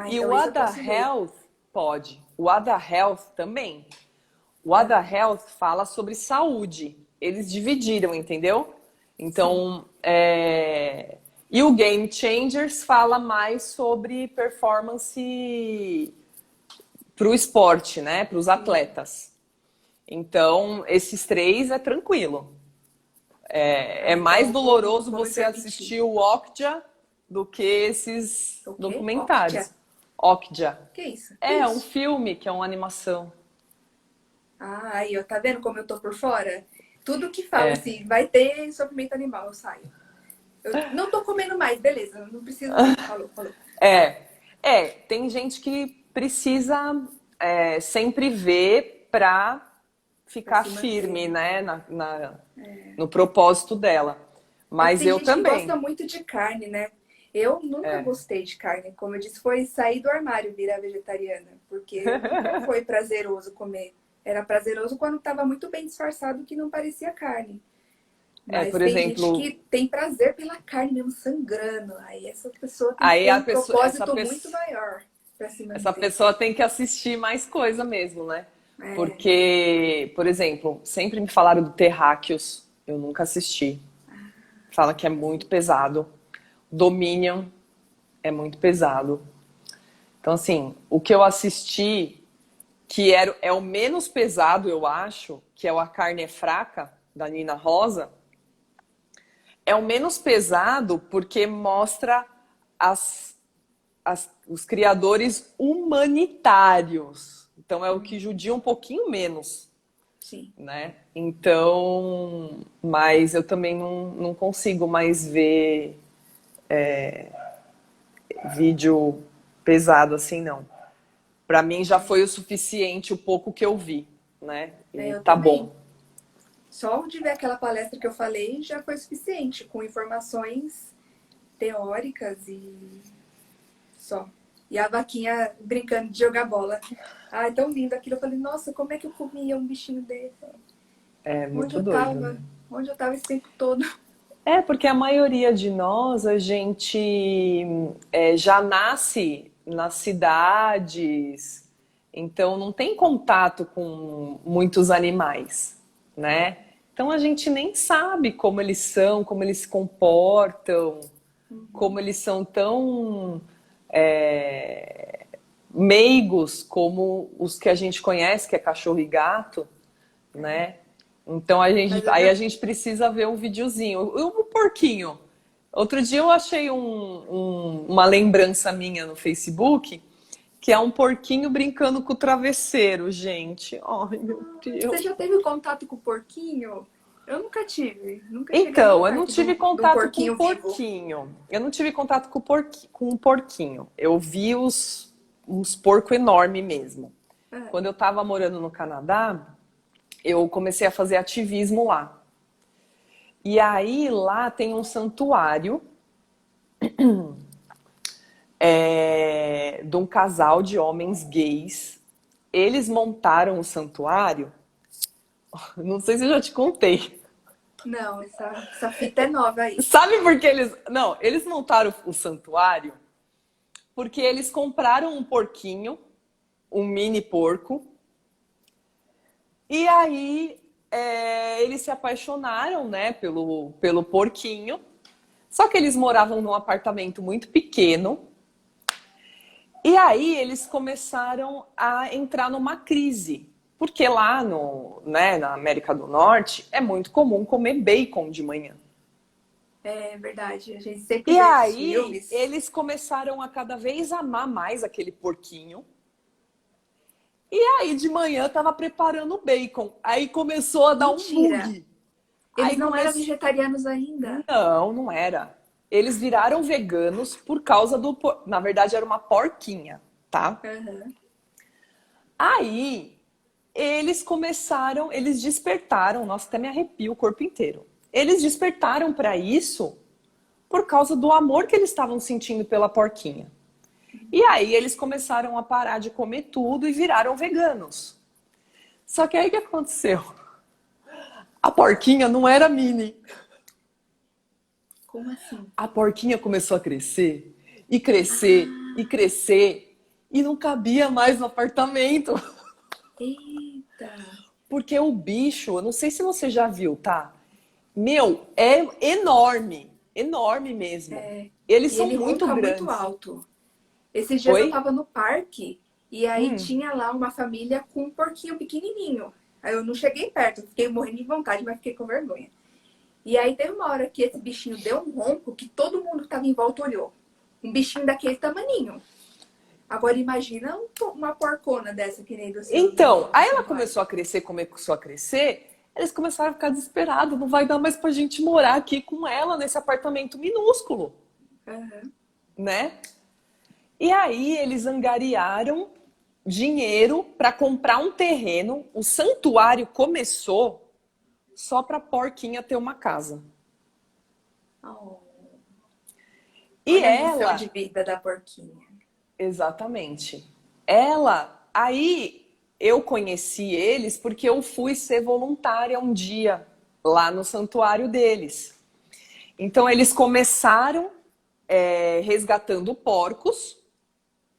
E Então o esse eu Ada posso ver. Health pode. O Ada Health também. O Ada Health fala sobre saúde. Eles dividiram, entendeu? Sim. Então, e o Game Changers fala mais sobre performance para o esporte, né? Para os Sim. atletas. Então, esses três é tranquilo. É Então mais eu doloroso vou me você permitir. assistir o Okja do que esses O quê? documentários. Octia? Okja. Que isso? Que É um isso? filme que é uma animação. Aí, ó, tá vendo como eu tô por fora? Tudo que fala É. assim, vai ter sofrimento animal, eu saio. Eu não tô comendo mais, beleza, não preciso não. Falou, falou. É, tem gente que precisa sempre ver para Pra ficar se manter, firme, né? né, no propósito dela. É que Mas tem eu gente que gosta também. muito de carne, né? Eu nunca É. gostei de carne. Como eu disse, foi sair do armário virar vegetariana. Porque nunca foi prazeroso comer. Era prazeroso quando estava muito bem disfarçado que não parecia carne. Mas Por tem gente exemplo, que tem prazer pela carne mesmo, sangrando. Aí essa pessoa tem que aí ter a um pessoa, propósito muito maior para se essa manter. pessoa tem que assistir mais coisa mesmo, né? É, Porque, por exemplo, sempre me falaram do Terráqueos, eu nunca assisti. Fala que é muito pesado. Dominion é muito pesado. Então, assim, o que eu assisti, que é o menos pesado, eu acho, que é o A Carne é Fraca, da Nina Rosa, é o menos pesado porque mostra os criadores humanitários. Então, é o que judia um pouquinho menos, sim. né? Então, mas eu também não consigo mais ver vídeo pesado assim, não. Para mim já foi o suficiente o pouco que eu vi, né? E Eu tá bom. também. Só de ver aquela palestra que eu falei já foi suficiente, com informações teóricas e só. E a vaquinha brincando de jogar bola. Ai, tão lindo aquilo. Eu falei, nossa, como é que eu comia um bichinho desse? É Onde muito eu doido, tava? né? Onde eu tava esse tempo todo? Porque a maioria de nós, a gente já nasce nas cidades, então não tem contato com muitos animais, né? Então a gente nem sabe como eles são, como eles se comportam, como eles são tão meigos como os que a gente conhece, que é cachorro e gato, né? Então Mas eu aí a já. gente precisa ver um videozinho. O porquinho. Outro dia eu achei uma lembrança minha no Facebook, que é um porquinho brincando com o travesseiro, gente. Ai, meu Você Deus. já teve contato com o porquinho? Eu nunca tive. Nunca cheguei nem Então, eu não perto tive de um contato com o porquinho vivo. porquinho. Eu não tive contato com o porquinho. Eu vi uns porco enorme mesmo. É. Quando eu estava morando no Canadá, eu comecei a fazer ativismo lá. E aí lá tem um santuário de um casal de homens gays. Eles montaram o santuário. Não sei se eu já te contei. Não, essa fita é nova aí. Sabe por que eles. Não, eles montaram o santuário porque eles compraram um porquinho, um mini porco. E aí eles se apaixonaram, né, pelo porquinho. Só que eles moravam num apartamento muito pequeno. E aí eles começaram a entrar numa crise. Porque lá na América do Norte é muito comum comer bacon de manhã. É verdade. A gente sempre E vê nos aí filmes. eles começaram a cada vez amar mais aquele porquinho. E aí de manhã tava preparando o bacon. Aí começou a dar um Mentira! bug. Eles Aí não eram começou. vegetarianos ainda. Não era. Eles viraram veganos por causa do. Na verdade, era uma porquinha, tá? Aham. Aí eles despertaram, nossa, até me arrepio o corpo inteiro. Eles despertaram para isso por causa do amor que eles estavam sentindo pela porquinha. E aí eles começaram a parar de comer tudo e viraram veganos. Só que aí o que aconteceu? A porquinha não era mini. Como assim? A porquinha começou a crescer, e crescer, e Ah, crescer, e não cabia mais no apartamento. eita. Porque o bicho, eu não sei se você já viu, tá? Meu, é enorme, enorme mesmo. É. Eles E são ele muito ronca muito grandes. alto. Esses dias eu Oi? tava no parque e aí Hum. tinha lá uma família com um porquinho pequenininho. Aí eu não cheguei perto, fiquei morrendo de vontade, mas fiquei com vergonha. E aí teve uma hora que esse bichinho deu um ronco que todo mundo que tava em volta olhou. Um bichinho daquele tamaninho. Agora imagina uma porcona dessa que nem do seu, Então, do aí ela santuário. começou a crescer, começou a crescer. Eles começaram a ficar desesperados. Não vai dar mais pra gente morar aqui com ela nesse apartamento minúsculo, Aham. né? E aí eles angariaram dinheiro para comprar um terreno. O santuário começou só para a porquinha ter uma casa. Oh, E olha a lição de ela, vida da porquinha. exatamente, aí eu conheci eles porque eu fui ser voluntária um dia lá no santuário deles. Então eles começaram resgatando porcos,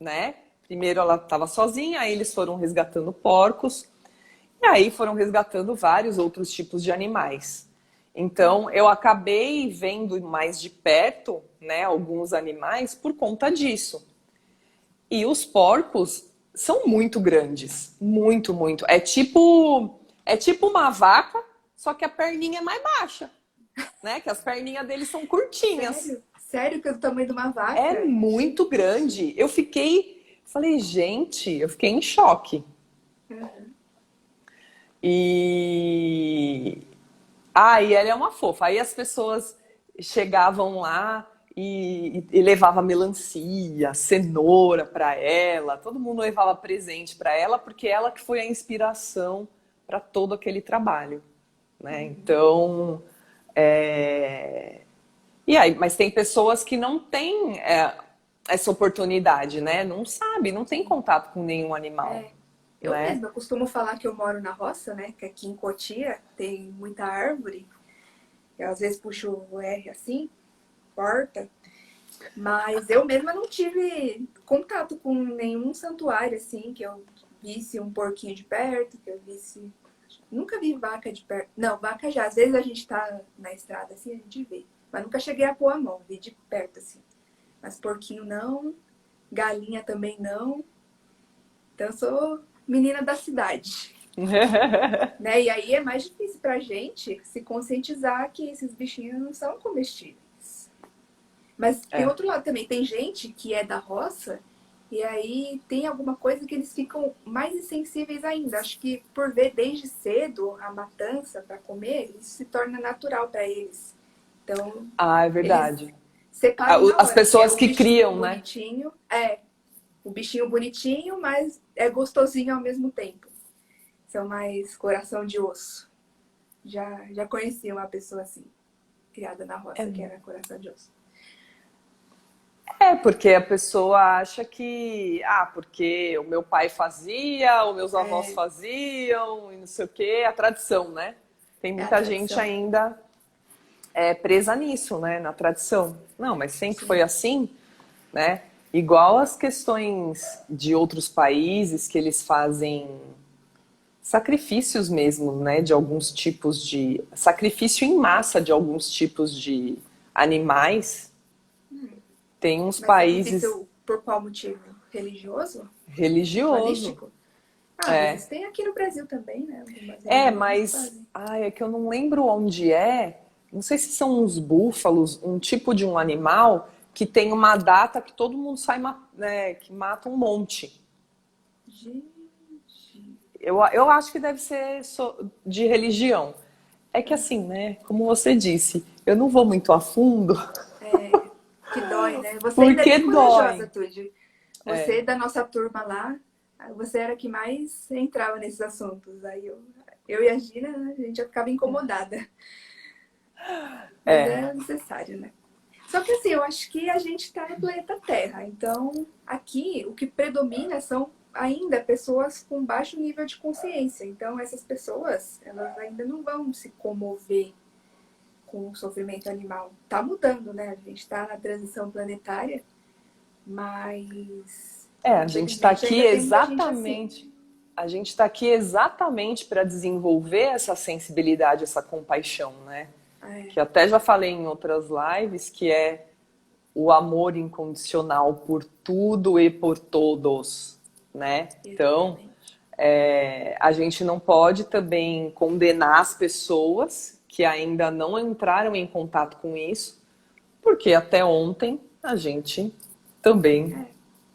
né? Primeiro ela estava sozinha, aí eles foram resgatando porcos. E aí foram resgatando vários outros tipos de animais. Então eu acabei vendo mais de perto, né, alguns animais por conta disso. E os porcos são muito grandes, muito, muito. É tipo uma vaca, só que a perninha é mais baixa, né? Que as perninhas deles são curtinhas. Sério? Sério que é do tamanho de uma É vaca? muito grande. Falei, gente, eu fiquei em choque. Aham. E e ela é uma fofa. Aí as pessoas chegavam lá e levava melancia, cenoura para ela. Todo mundo levava presente para ela porque ela que foi a inspiração para todo aquele trabalho, né? Então, e aí, mas tem pessoas que não têm essa oportunidade, né? Não sabe, não tem contato com nenhum animal, É. Eu né? mesma costumo falar que eu moro na roça, né? Que aqui em Cotia tem muita árvore. Eu às vezes puxo o R assim, corta. Mas eu mesma não tive contato com nenhum santuário, assim, que eu visse um porquinho de perto, que eu visse. Nunca vi vaca de perto. Não, vaca já. Às vezes a gente tá na estrada assim, a gente vê. Mas nunca cheguei a pôr a mão, vi de perto, assim. Mas porquinho não, galinha também não. Então eu sou menina da cidade. Né? E aí é mais difícil pra gente se conscientizar que esses bichinhos não são comestíveis. Mas tem É. outro lado também, tem gente que é da roça e aí tem alguma coisa que eles ficam mais insensíveis ainda. Acho que por ver desde cedo a matança para comer, isso se torna natural para eles. Então, Ah, é eles verdade. separam na As hora, que é pessoas o que bichinho criam, né? bonitinho, o bichinho bonitinho, mas é gostosinho ao mesmo tempo. São mais coração de osso. Já conheci uma pessoa assim, criada na roça, que era coração de osso. Porque a pessoa acha que, porque o meu pai fazia, os meus avós É, faziam, e não sei o quê, a tradição, né? Tem é a muita gente tradição. ainda presa nisso, né? Na tradição. Não, mas sempre foi Sim. assim, né? Igual as questões de outros países que eles fazem sacrifícios mesmo, né? De alguns tipos de. Sacrifício em massa de alguns tipos de animais. Tem uns Mas países sacrifício por qual motivo? Religioso? religioso. Ritualístico? Ah, mas É. isso tem aqui no Brasil também, né? Algumas religiões Mas fazem. é que eu não lembro onde é. Não sei se são uns búfalos, um tipo de um animal que tem uma data que todo mundo sai, né, que mata um monte. Gente. Eu acho que deve ser de religião. É que assim, né, como você disse, eu não vou muito a fundo, É, que dói, né? Você ainda é porque bem corajosa, dói. Tudy. Você, da nossa turma lá, você era a que mais entrava nesses assuntos. Aí eu e a Gina, a gente já ficava incomodada. Mas É, é necessário, né? Só que assim, eu acho que a gente está no planeta Terra, então aqui o que predomina são ainda pessoas com baixo nível de consciência. Então essas pessoas, elas ainda não vão se comover com o sofrimento animal. Tá mudando, né? A gente está na transição planetária, mas A gente está infelizmente aqui ainda tem muita gente assim. exatamente. A gente está aqui exatamente para desenvolver essa sensibilidade, essa compaixão, né? É, Que até já falei em outras lives, que é o amor incondicional por tudo e por todos, né? Então, exatamente. a gente não pode também condenar as pessoas que ainda não entraram em contato com isso, porque até ontem a gente também É.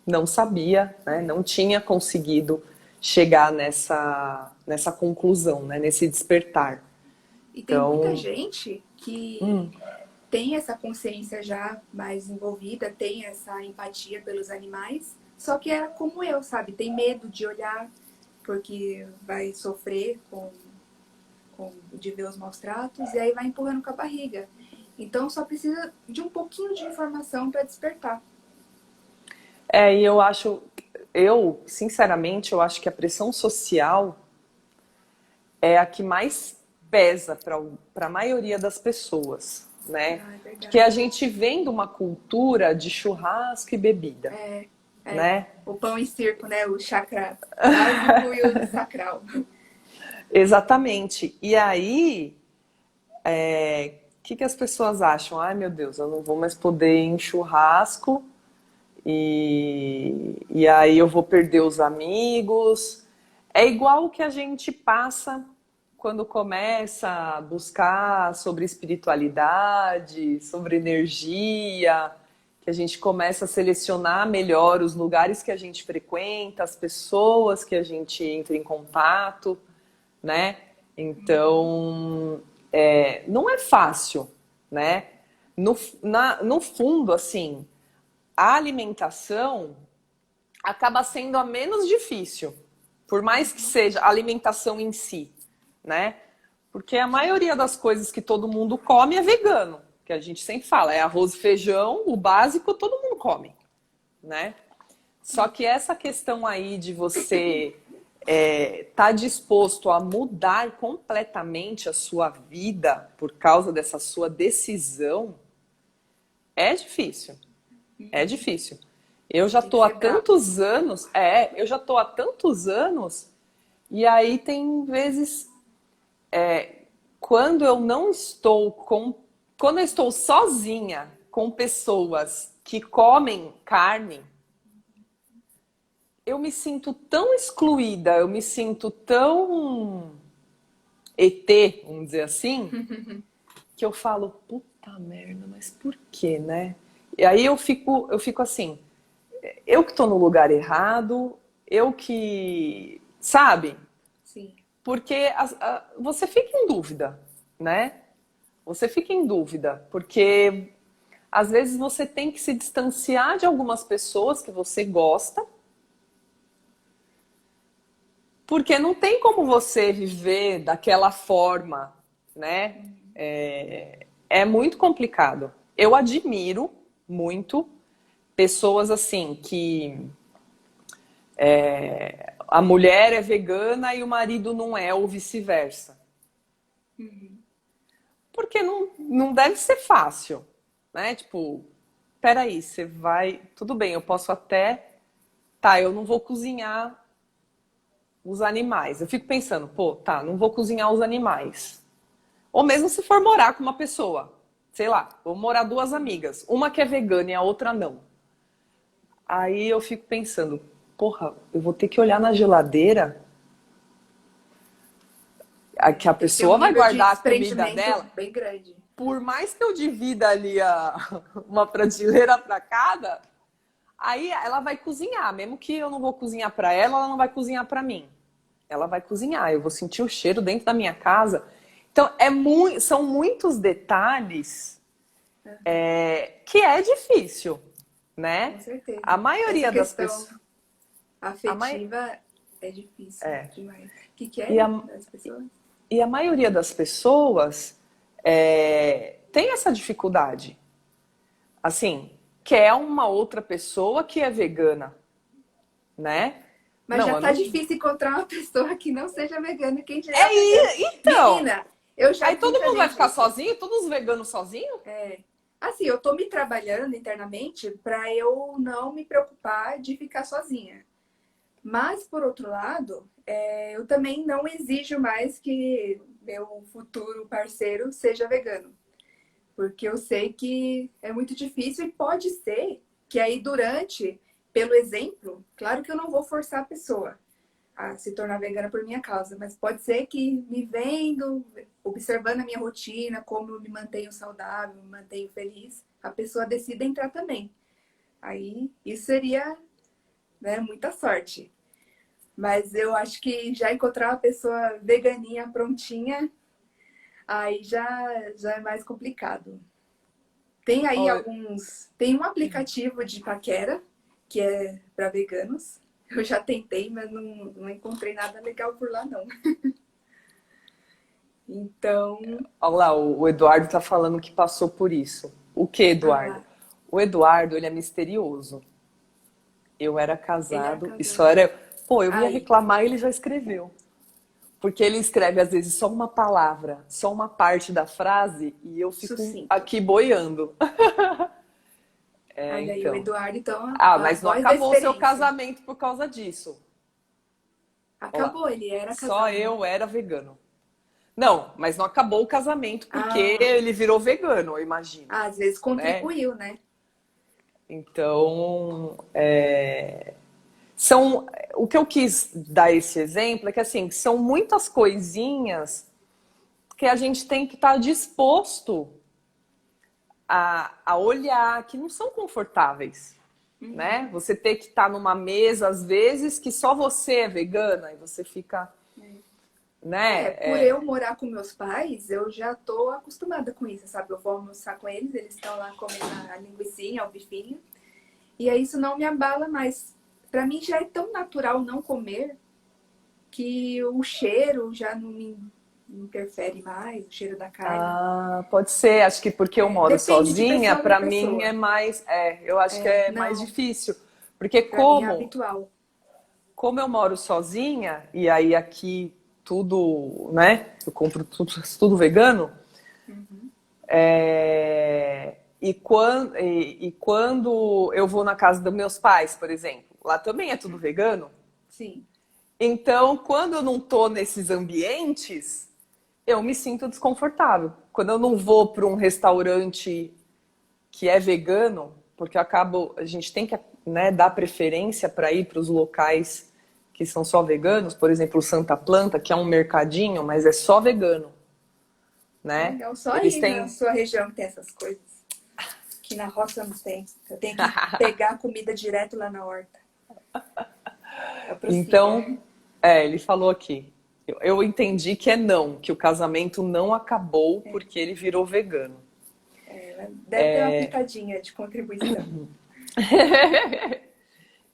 não sabia, né? Não tinha conseguido chegar nessa conclusão, né? Nesse despertar. E tem muita Então, gente que tem essa consciência já mais envolvida, tem essa empatia pelos animais, só que é como eu, sabe? Tem medo de olhar porque vai sofrer de ver os maus tratos e aí vai empurrando com a barriga. Então só precisa de um pouquinho de informação para despertar. e sinceramente, eu acho que a pressão social é a que mais pesa para a maioria das pessoas, né? Ah, é Porque a verdade. gente vem de uma cultura de churrasco e bebida, É, né? o pão e circo, né? O chakra básico e o sacral. Exatamente. E aí, que as pessoas acham? Ai, meu Deus, eu não vou mais poder ir em churrasco e aí eu vou perder os amigos. É igual o que a gente passa quando começa a buscar sobre espiritualidade, sobre energia, que a gente começa a selecionar melhor os lugares que a gente frequenta, as pessoas que a gente entra em contato, né? Então, não é fácil, né? No fundo, assim, a alimentação acaba sendo a menos difícil, por mais que seja a alimentação em si, né? Porque a maioria das coisas que todo mundo come é vegano, que a gente sempre fala, é arroz e feijão, o básico todo mundo come, né? Só que essa questão aí de você tá disposto a mudar completamente a sua vida por causa dessa sua decisão, é difícil. É difícil. Eu já Tem que tô há ser brabo. tantos anos, eu já tô há tantos anos, e aí tem vezes quando eu não estou com, quando eu estou sozinha com pessoas que comem carne, eu me sinto tão excluída, eu me sinto tão ET, vamos dizer assim, que eu falo, puta merda, mas por quê, né? E aí eu fico assim, eu que tô no lugar errado, eu que, sabe? Sim, Porque você fica em dúvida, né? Você fica em dúvida, porque às vezes você tem que se distanciar de algumas pessoas que você gosta, porque não tem como você viver daquela forma, né? É muito complicado. Eu admiro muito pessoas assim que a mulher é vegana e o marido não é, ou vice-versa. Porque não deve ser fácil, né? Tipo, peraí, você vai. Tudo bem, eu posso até. Tá, eu não vou cozinhar os animais. Eu fico pensando, pô, tá, não vou cozinhar os animais. Ou mesmo se for morar com uma pessoa. Sei lá, vou morar duas amigas. Uma que é vegana e a outra não. Aí eu fico pensando, porra, eu vou ter que olhar na geladeira que a tem que ter um pessoa vai nível de guardar a comida desprendimento dela. bem grande. Por mais que eu divida ali uma prateleira para cada, aí ela vai cozinhar. Mesmo que eu não vou cozinhar para ela, ela não vai cozinhar para mim. Ela vai cozinhar. Eu vou sentir o cheiro dentro da minha casa. Então, são muitos detalhes que é difícil, né? Com certeza. A Essa maioria das questão pessoas. A mai... afetiva é difícil demais. O que, que e, é a, das pessoas? e a maioria das pessoas tem essa dificuldade. assim, quer uma outra pessoa que é vegana, né? Mas Não, já eu tá não. difícil encontrar uma pessoa que não seja vegana, quem dirá vegana. Então, Menina, eu já aí vi todo mundo também vai ficar disso. sozinho, todos os veganos sozinhos? É, assim, eu tô me trabalhando internamente para eu não me preocupar de ficar sozinha. Mas, por outro lado, eu também não exijo mais que meu futuro parceiro seja vegano. Porque eu sei que é muito difícil e pode ser que aí durante, pelo exemplo, claro que eu não vou forçar a pessoa a se tornar vegana por minha causa, mas pode ser que me vendo, observando a minha rotina, como eu me mantenho saudável, me mantenho feliz, a pessoa decida entrar também. Aí isso seria, né, muita sorte. Mas eu acho que já encontrar uma pessoa veganinha prontinha, aí já é mais complicado. Tem aí Ó, alguns. Tem um aplicativo de paquera, que é para veganos. Eu já tentei, mas não encontrei nada legal por lá, não. Então, ó lá, o Eduardo tá falando que passou por isso. O que, Eduardo? ah, O Eduardo, ele é misterioso. Eu era ele era casado e só casado. era. Pô, eu ia Aí, reclamar e ele já escreveu. Porque ele escreve, às vezes, só uma palavra, só uma parte da frase e eu fico sucinto. aqui boiando. É, Olha aí, o então. Eduardo, então, Ah, a mas não voz da acabou o seu experiência. casamento por causa disso. Olha lá. Acabou, ele era Só casado. eu era vegano. Não, mas não acabou o casamento porque Ah, ele virou vegano, eu imagino, às vezes né? contribuiu, né? Então, são o que eu quis dar esse exemplo é que assim são muitas coisinhas que a gente tem que estar disposto a olhar que não são confortáveis, né? Uhum. Você ter que estar numa mesa às vezes que só você é vegana e você fica, né? Por eu morar com meus pais, eu já tô acostumada com isso, sabe? Eu vou almoçar com eles estão lá comendo a linguicinha, o bifinho. E aí isso não me abala mais. Pra mim já é tão natural não comer que o cheiro já não me interfere mais, o cheiro da carne. Ah, pode ser. Acho que porque eu moro Depende de sozinha, pessoa para para mim é pessoa. mais, eu acho que é mais Não, difícil, porque pra mim é como habitual. como eu moro sozinha e aí aqui tudo, né? Eu compro tudo vegano. Uhum. E quando eu vou na casa dos meus pais, por exemplo, lá também é tudo vegano. Sim. Então, quando eu não tô nesses ambientes, eu me sinto desconfortável. Quando eu não vou para um restaurante que é vegano, porque a gente tem que, né, dar preferência para ir para os locais que são só veganos, por exemplo, o Santa Planta, que é um mercadinho, mas é só vegano, né? Legal. Só Eles aí na têm. sua região que tem essas coisas. Que na roça não tem. Eu tenho que pegar a comida direto lá na horta. Aproxima. Então, ele falou aqui. Eu entendi que é não, que o casamento não acabou porque ele virou vegano. Deve ter uma pitadinha de contribuição.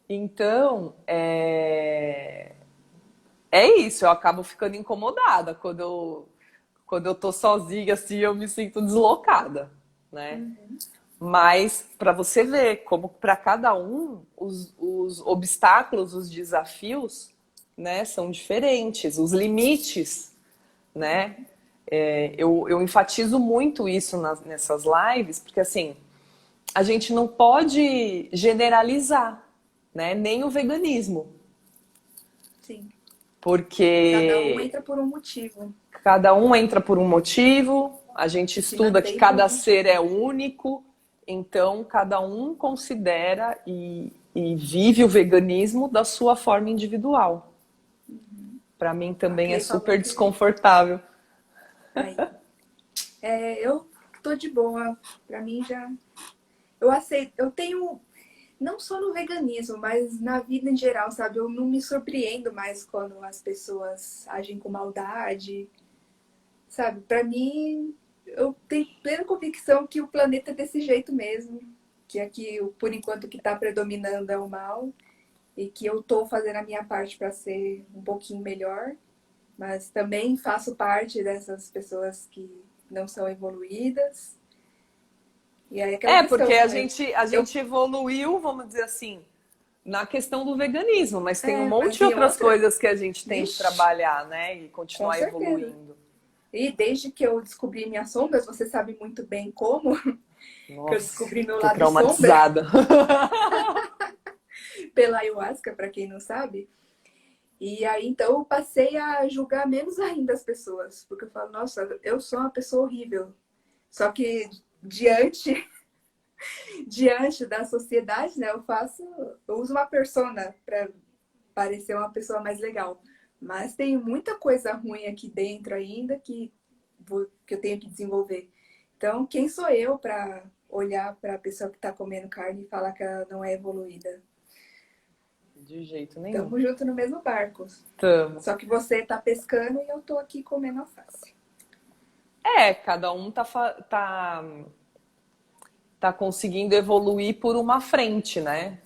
Então, é isso, eu acabo ficando incomodada quando eu tô sozinha, assim, eu me sinto deslocada, né? Uhum. Mas para você ver como para cada um os obstáculos, os desafios, né, são diferentes, os limites, né? Eu enfatizo muito isso nessas lives, porque assim, a gente não pode generalizar, né? Nem o veganismo, Sim. Cada um porque entra por um motivo. cada um entra por um motivo, a gente E se estuda que mantém por cada um ser motivo. é único, então cada um considera e vive o veganismo da sua forma individual. Para mim A também é Clay falou super que. desconfortável. Aí. Eu tô de boa. Pra mim já. Eu aceito. Eu tenho. Não só no veganismo, mas na vida em geral, sabe? Eu não me surpreendo mais quando as pessoas agem com maldade, sabe? Pra mim, eu tenho plena convicção que o planeta é desse jeito mesmo. Que aqui, por enquanto, o que tá predominando é o mal. E que eu tô fazendo a minha parte para ser um pouquinho melhor. Mas também faço parte dessas pessoas que não são evoluídas. E aí aquela questão, porque né? a gente evoluiu, vamos dizer assim, na questão do veganismo, mas tem um monte Mas de em outras outra, coisas que a gente tem que vixe, trabalhar, né? E com continuar certeza. evoluindo. E desde que eu descobri minhas sombras, você sabe muito bem como, que eu Nossa, descobri meu tô lado sombra traumatizada. pela ayahuasca, para quem não sabe. E aí, então, eu passei a julgar menos ainda as pessoas. Porque eu falo, nossa, eu sou uma pessoa horrível. Só que diante, diante da sociedade, né, eu uso uma persona para parecer uma pessoa mais legal. Mas tem muita coisa ruim aqui dentro ainda que eu tenho que desenvolver. Então, quem sou eu para olhar para a pessoa que está comendo carne e falar que ela não é evoluída? De jeito nenhum. Tamo junto no mesmo barco. Tamo. Só que você tá pescando e eu tô aqui comendo alface. Cada um tá conseguindo evoluir por uma frente, né?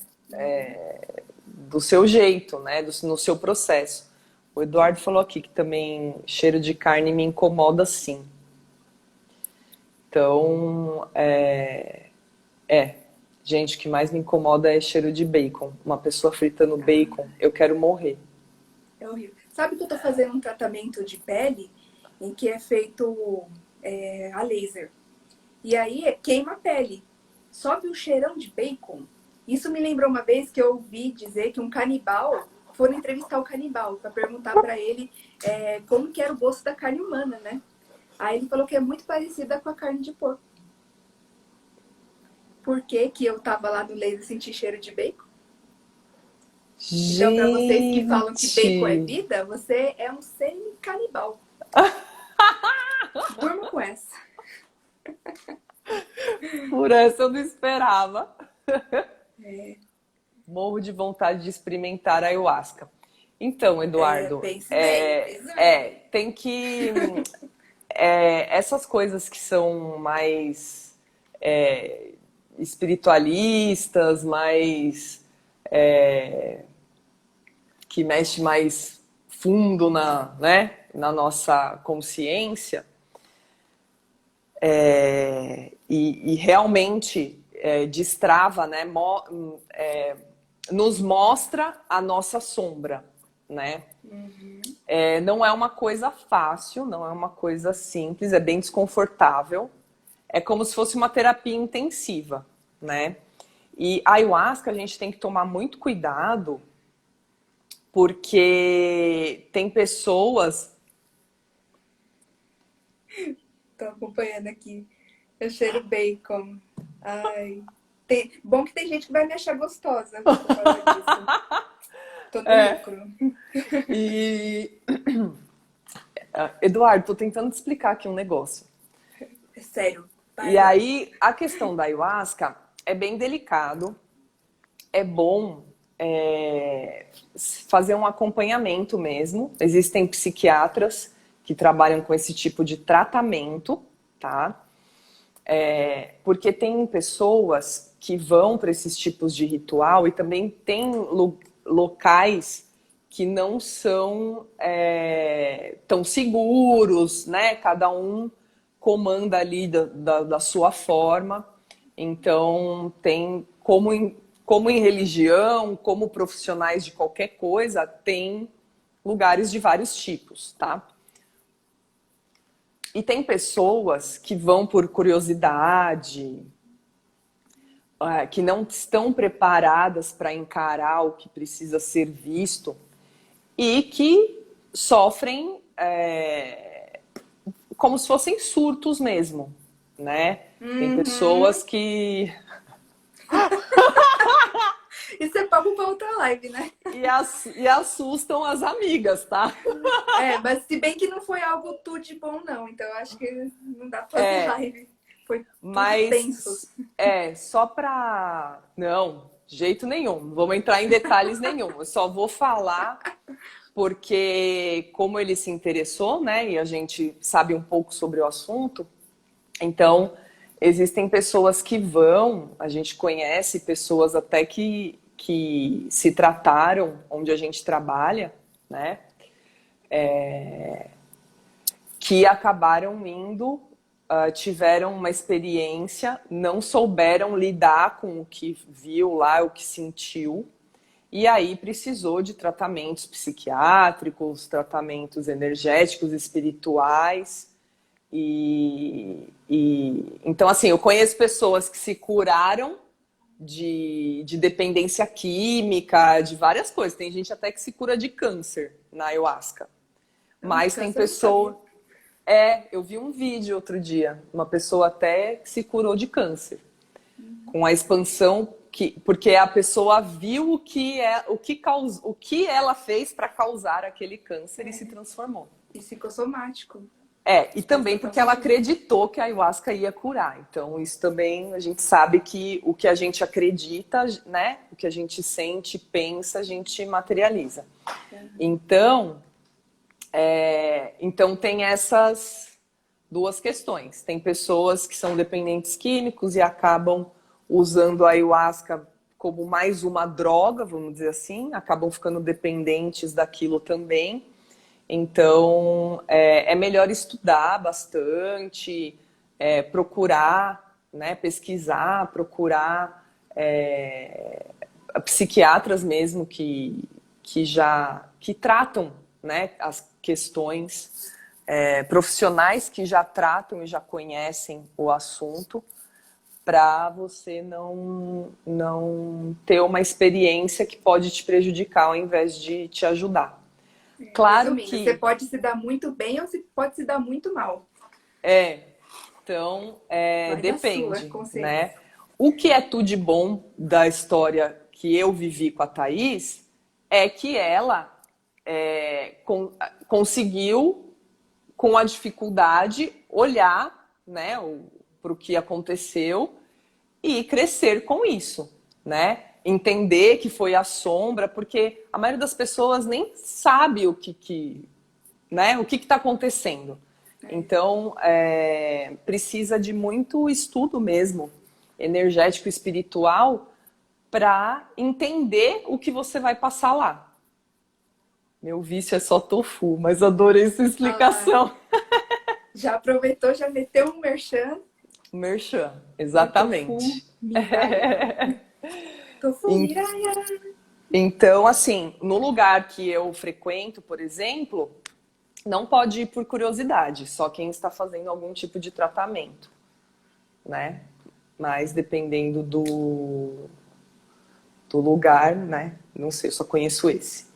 Do seu jeito, né? No seu processo. O Eduardo falou aqui que também cheiro de carne me incomoda sim. Então, gente, o que mais me incomoda é cheiro de bacon. Uma pessoa fritando bacon, eu quero morrer. É horrível. Sabe que eu tô fazendo um tratamento de pele em que é feito a laser. E aí queima a pele. Sobe o cheirão de bacon. Isso me lembrou uma vez que eu ouvi dizer que um canibal, foram entrevistar o canibal para perguntar para ele como que era o gosto da carne humana, né? Aí ele falou que é muito parecida com a carne de porco. Por que que eu tava lá no laser e senti cheiro de bacon? Então, para vocês que falam que bacon é Gente! vida, você é um semi-canibal. Durma com essa. Por essa eu não esperava. É, Morro de vontade de experimentar a ayahuasca. Então, Eduardo, pense bem, pense bem. tem que. Essas coisas que são mais espiritualistas, mais. Que mexe mais fundo na nossa consciência, e realmente destrava, né? Nos mostra a nossa sombra, né? Não é uma coisa fácil, não é uma coisa simples, é bem desconfortável. É como se fosse uma terapia intensiva, né? E a ayahuasca a gente tem que tomar muito cuidado, porque tem pessoas. Tô acompanhando aqui. Eu cheiro bacon. Ai. Bom que tem gente que vai me achar gostosa por causa disso. Tô no É, lucro. e. Eduardo, tô tentando te explicar aqui um negócio. É sério. E Vai lá. aí, a questão da ayahuasca é bem delicado. É bom fazer um acompanhamento mesmo. Existem psiquiatras que trabalham com esse tipo de tratamento, tá? Porque tem pessoas que vão para esses tipos de ritual e também tem locais que não são tão seguros, né? Cada um comanda ali da sua forma. Então, tem como em religião, como profissionais de qualquer coisa, tem lugares de vários tipos, tá? E tem pessoas que vão por curiosidade, que não estão preparadas para encarar o que precisa ser visto e que sofrem como se fossem surtos mesmo, né? Tem Uhum. pessoas que Isso é papo pra outra live, né? e assustam as amigas, tá? Mas se bem que não foi algo tudo de bom, não. Então eu acho que não dá pra fazer É, live. Foi tudo tenso. mas só pra. Não, de jeito nenhum. Não vamos entrar em detalhes nenhum. Eu só vou falar porque, como ele se interessou, né, e a gente sabe um pouco sobre o assunto, então existem pessoas que vão, a gente conhece pessoas até que se trataram onde a gente trabalha, né, que acabaram indo tiveram uma experiência, não souberam lidar com o que viu lá, o que sentiu, e aí precisou de tratamentos psiquiátricos, tratamentos energéticos, espirituais. Então, assim, eu conheço pessoas que se curaram de dependência química, de várias coisas. Tem gente até que se cura de câncer na ayahuasca. Mas tem pessoa... eu vi um vídeo outro dia, uma pessoa até que se curou de câncer. Com a expansão, porque a pessoa viu o que ela fez para causar aquele câncer e se transformou. Psicossomático. E também porque ela acreditou que a ayahuasca ia curar. Então, isso também a gente sabe que o que a gente acredita, né? O que a gente sente, pensa, a gente materializa. Então tem essas duas questões. Tem pessoas que são dependentes químicos e acabam usando a ayahuasca como mais uma droga, vamos dizer assim, acabam ficando dependentes daquilo também. Então, é melhor estudar bastante, procurar, né, pesquisar, procurar psiquiatras mesmo que tratam, né, as questões, profissionais que já tratam e já conhecem o assunto, para você não ter uma experiência que pode te prejudicar ao invés de te ajudar. Claro que você pode se dar muito bem ou você pode se dar muito mal. Então, Vai depende, sua, né? O que é tudo de bom da história que eu vivi com a Thaís é que ela conseguiu, com a dificuldade, olhar, né, para o que aconteceu e crescer com isso, né? Entender que foi a sombra, porque a maioria das pessoas nem sabe o que está acontecendo. Então, precisa de muito estudo mesmo, energético e espiritual, para entender o que você vai passar lá. Meu vício é só tofu, mas adorei sua explicação. Já aproveitou, já meteu um merchan. Merchan, exatamente. Tofu Miraya. Então, assim, no lugar que eu frequento, por exemplo, não pode ir por curiosidade, só quem está fazendo algum tipo de tratamento, né? Mas dependendo do lugar, né? Não sei, eu só conheço esse.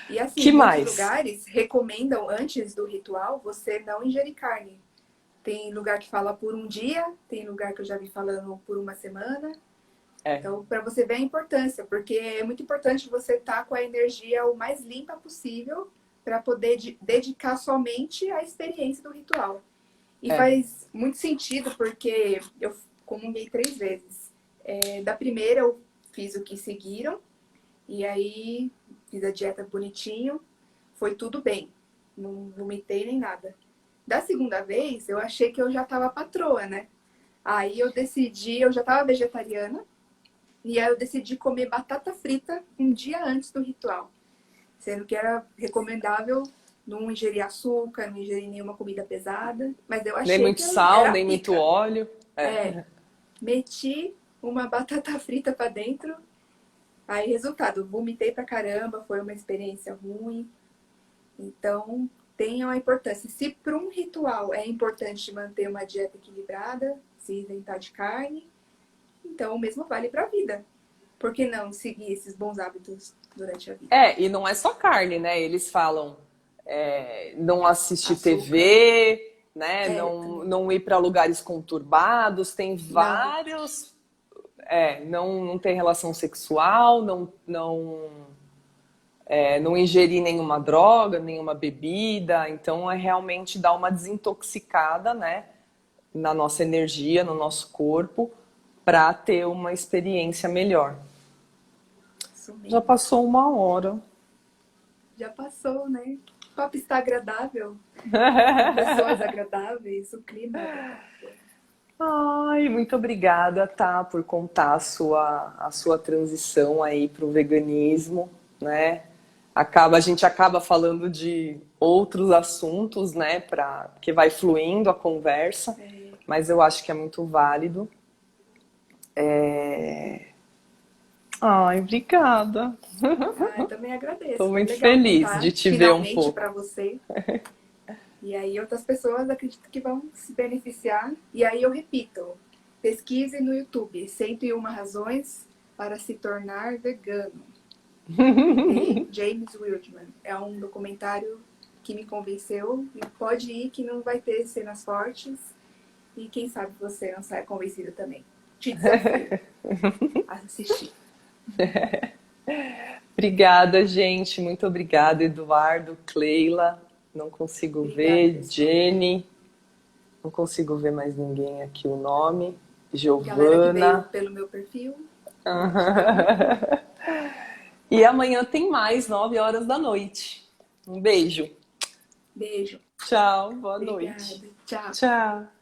E assim, que muitos mais? lugares recomendam, antes do ritual, você não ingerir carne. Tem lugar que fala por um dia, tem lugar que eu já vi falando por uma semana. Então, para você ver a importância, porque é muito importante você estar com a energia o mais limpa possível para poder dedicar somente à experiência do ritual. E faz muito sentido, porque eu comunguei 3 vezes. Da primeira, eu fiz o que seguiram, e aí fiz a dieta bonitinho, foi tudo bem, não vomitei nem nada. Da segunda vez, eu achei que eu já estava patroa, né? Aí eu decidi, eu já estava vegetariana, e aí eu decidi comer batata frita um dia antes do ritual. Sendo que era recomendável não ingerir açúcar, não ingerir nenhuma comida pesada. Mas eu achei nem muito que sal, era nem pica. muito óleo. Meti uma batata frita pra dentro. Aí, resultado, vomitei pra caramba, foi uma experiência ruim. Então, tenham a importância. Se para um ritual é importante manter uma dieta equilibrada, se isentar de carne, então o mesmo vale para a vida. Por que não seguir esses bons hábitos durante a vida? E não é só carne, né? Eles falam não assistir Açúcar. TV, né? Não ir para lugares conturbados, tem vários... não ter relação sexual, não ingerir nenhuma droga, nenhuma bebida. Então, realmente dar uma desintoxicada, né? Na nossa energia, no nosso corpo, para ter uma experiência melhor. Já passou 1 hora. Já passou, né? O papo está agradável. Pessoas agradáveis, o clima é agradável. Ai, muito obrigada, tá, por contar a sua transição aí para o veganismo, né? A gente acaba falando de outros assuntos, né? Porque vai fluindo a conversa, mas eu acho que é muito válido. Ai, obrigada. Eu também agradeço. Estou Foi muito legal feliz contar de te ver um finalmente pouco. para você. E aí outras pessoas acredito que vão se beneficiar. E aí eu repito, pesquise no YouTube 101 razões para se tornar vegano. De James Wildman. É um documentário que me convenceu e pode ir que não vai ter cenas fortes e quem sabe você não sai convencido também. Te desafio a assistir. Obrigada, gente. Muito obrigada, Eduardo, Cleila. Não consigo Obrigada, ver. pessoal. Jenny. Não consigo ver mais ninguém aqui o nome. Galera que veio Giovana. pelo meu perfil. E amanhã tem mais, 9 horas da noite. Um beijo. Beijo. Tchau, boa Obrigada. noite. Tchau. Tchau.